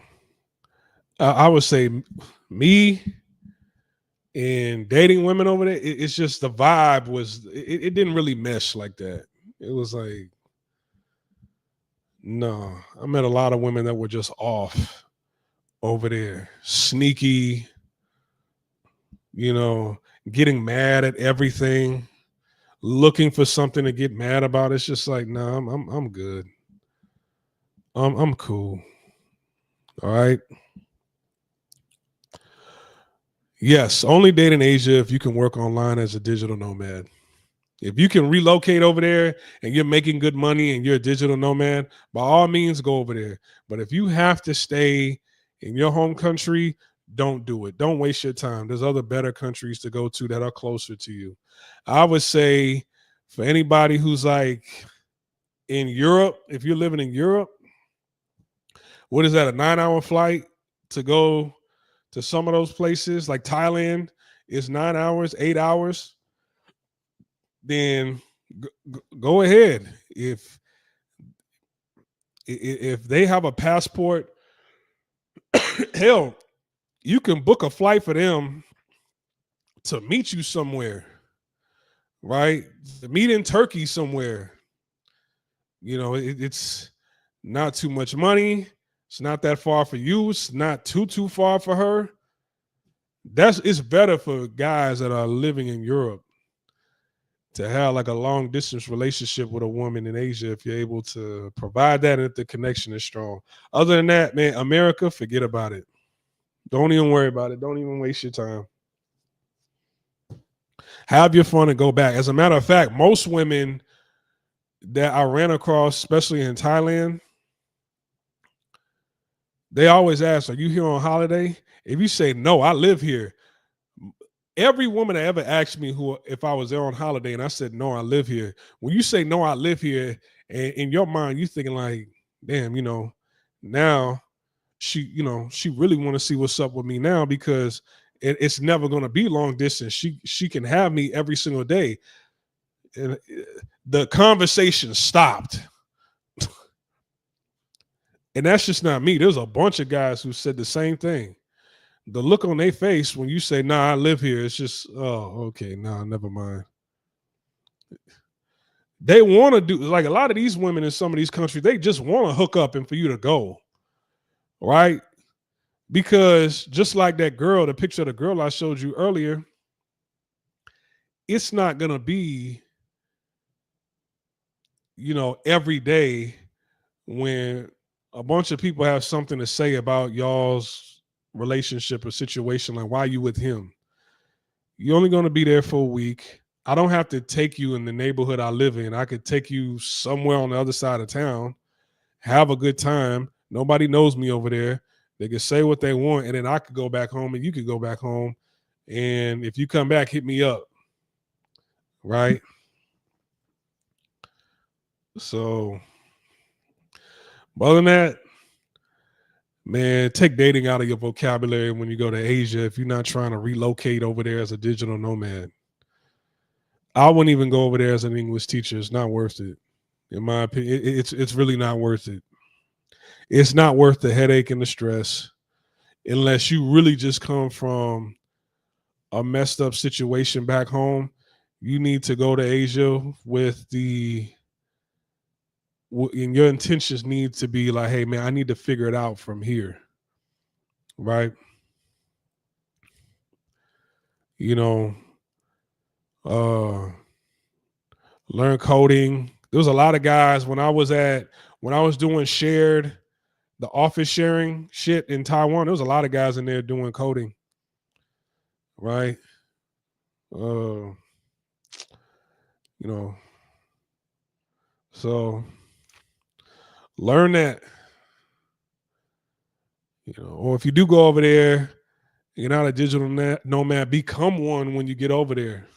I would say me and dating women over there, it's just the vibe it didn't really mesh like that. It was like, no, I met a lot of women that were just off over there, sneaky, you know, getting mad at everything, looking for something to get mad about. It's just like, no, I'm good. I'm cool. All right. Yes, only date in Asia if you can work online as a digital nomad. If you can relocate over there and you're making good money and you're a digital nomad, by all means go over there. But if you have to stay in your home country, don't do it. Don't waste your time. There's other better countries to go to that are closer to you. I would say for anybody who's like in Europe, if you're living in Europe, what is that, a 9-hour flight to go to some of those places? Like Thailand is 9 hours, 8 hours. Then go ahead. If they have a passport, hell, you can book a flight for them to meet you somewhere, right? To meet in Turkey somewhere. It's not too much money. It's not that far for you. It's not too far for her. It's better for guys that are living in Europe to have like a long distance relationship with a woman in Asia if you're able to provide that and if the connection is strong. Other than that, man, America, forget about it. Don't even worry about it. Don't even waste your time. Have your fun and go back. As a matter of fact, most women that I ran across, especially in Thailand, they always ask, are you here on holiday? If you say no, I live here. Every woman that ever asked me if I was there on holiday and I said no, I live here. When you say no, I live here, and in your mind, you're thinking like, damn, now she really want to see what's up with me now because it's never going to be long distance. She can have me every single day. And the conversation stopped. And that's just not me. There's a bunch of guys who said the same thing. The look on their face when you say, nah, I live here, it's just, oh, okay, nah, never mind. They want to do, like a lot of these women in some of these countries, they just want to hook up and for you to go, right? Because just like that girl, the picture of the girl I showed you earlier, it's not going to be, every day when a bunch of people have something to say about y'all's relationship or situation, like why are you with him? You're only going to be there for a week. I don't have to take you in the neighborhood I live in. I could take you somewhere on the other side of town, have a good time. Nobody knows me over there. They can say what they want, and then I could go back home and you could go back home. And if you come back, hit me up. Right? So, other than that, man, take dating out of your vocabulary when you go to Asia if you're not trying to relocate over there as a digital nomad. I wouldn't even go over there as an English teacher. It's not worth it. In my opinion, it's really not worth it. It's not worth the headache and the stress unless you really just come from a messed up situation back home. You need to go to Asia with and your intentions need to be like, hey man, I need to figure it out from here. Right? You know, learn coding. There was a lot of guys when I was doing the office sharing shit in Taiwan. There was a lot of guys in there doing coding, right? You know, so learn that, or if you do go over there, you're not a digital nomad, become one when you get over there.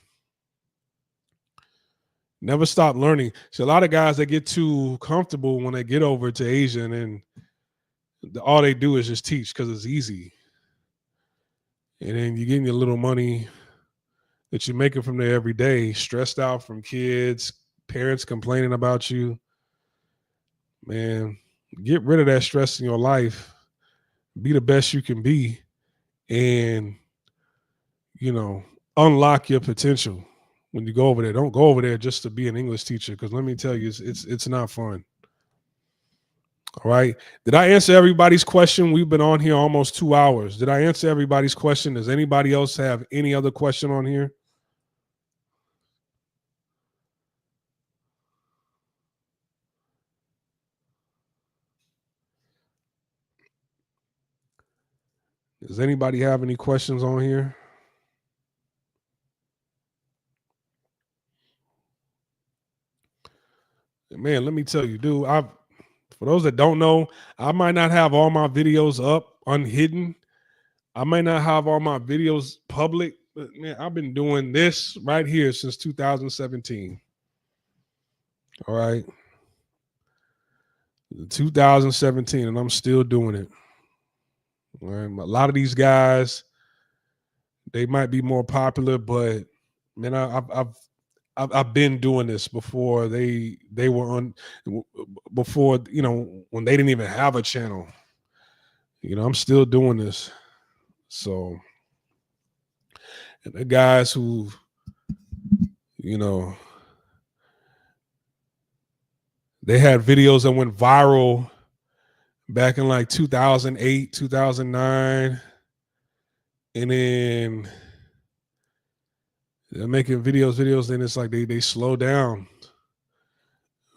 Never stop learning. So a lot of guys that get too comfortable when they get over to Asia, and then all they do is just teach because it's easy. And then you're getting your little money that you're making from there every day, stressed out from kids, parents complaining about you. Man, get rid of that stress in your life. Be the best you can be, and unlock your potential. When you go over there, don't go over there just to be an English teacher, because let me tell you, it's not fun. All right. Did I answer everybody's question? We've been on here almost 2 hours. Did I answer everybody's question? Does anybody else have any other question on here? Does anybody have any questions on here? Man, let me tell you, dude, for those that don't know, I might not have all my videos up unhidden. I might not have all my videos public, but man, I've been doing this right here since 2017. All right. 2017, and I'm still doing it. All right. A lot of these guys, they might be more popular, but man, I've been doing this before they were on, before when they didn't even have a channel. I'm still doing this. So, and the guys who they had videos that went viral back in like 2008, 2009, and then they're making videos, then it's like they slow down,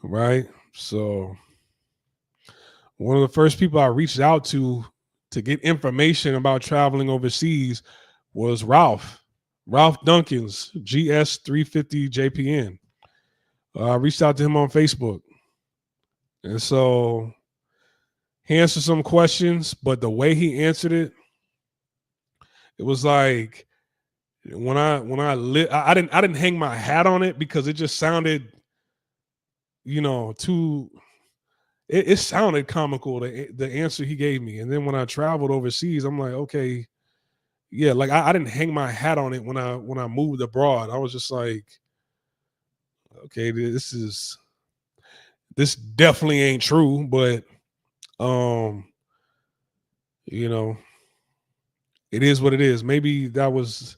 right? So one of the first people I reached out to get information about traveling overseas was Ralph Dunkins, GS350JPN. I reached out to him on Facebook. And so he answered some questions, but the way he answered it, it was like when I didn't hang my hat on it because it just sounded, too. It sounded comical, the answer he gave me. And then when I traveled overseas, I'm like, okay, yeah, like I didn't hang my hat on it when I moved abroad. I was just like, okay, this definitely ain't true, but it is what it is. Maybe that was,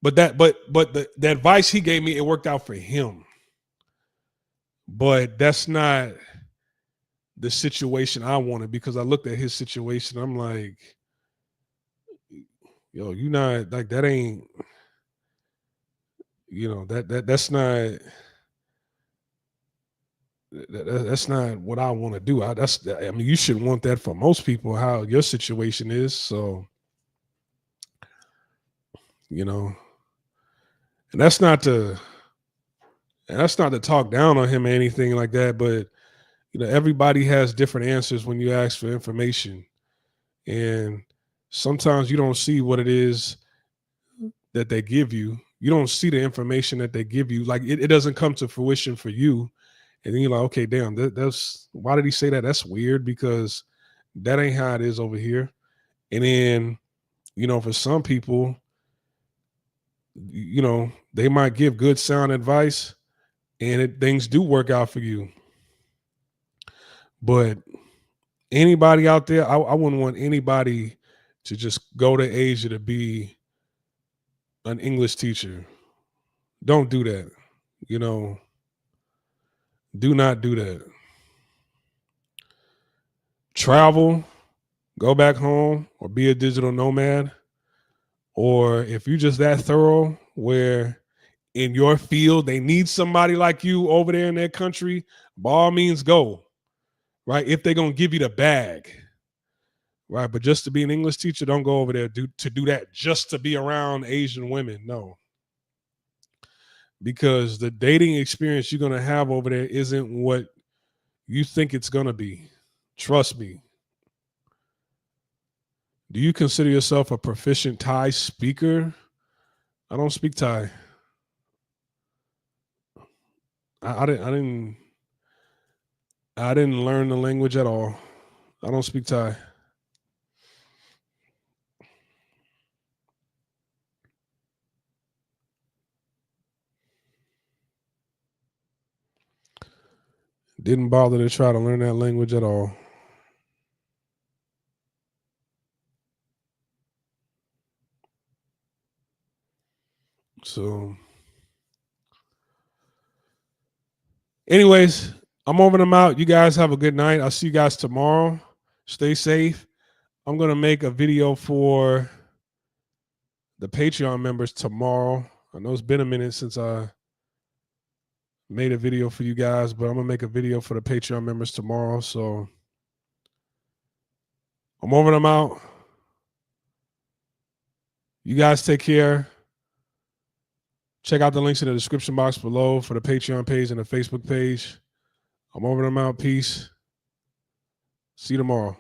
but the advice he gave me, it worked out for him. But that's not the situation I wanted, because I looked at his situation. I'm like, yo, you not like that ain't, that's not. That's not what I want to do. I mean, you should want that for most people, how your situation is. So, And that's not to talk down on him or anything like that, but everybody has different answers when you ask for information. And sometimes you don't see what it is that they give you. You don't see the information that they give you. Like it doesn't come to fruition for you. And then you're like, okay, damn, that's why did he say that? That's weird because that ain't how it is over here. And then, for some people, they might give good sound advice and things do work out for you. But anybody out there, I wouldn't want anybody to just go to Asia to be an English teacher. Don't do that. Do not do that. Travel, go back home, or be a digital nomad. Or if you're just that thorough where in your field they need somebody like you over there in their country, by all means go. Right? If they're gonna give you the bag. Right. But just to be an English teacher, don't go over there to do that just to be around Asian women. No. Because the dating experience you're gonna have over there isn't what you think it's gonna be. Trust me. Do you consider yourself a proficient Thai speaker? I don't speak Thai. I didn't learn the language at all. I don't speak Thai. Didn't bother to try to learn that language at all. So, anyways, I'm over them out. You guys have a good night. I'll see you guys tomorrow. Stay safe. I'm going to make a video for the Patreon members tomorrow. I know it's been a minute since I made a video for you guys, but I'm going to make a video for the Patreon members tomorrow. So I'm over them out. You guys take care. Check out the links in the description box below for the Patreon page and the Facebook page. I'm over them out. Peace. See you tomorrow.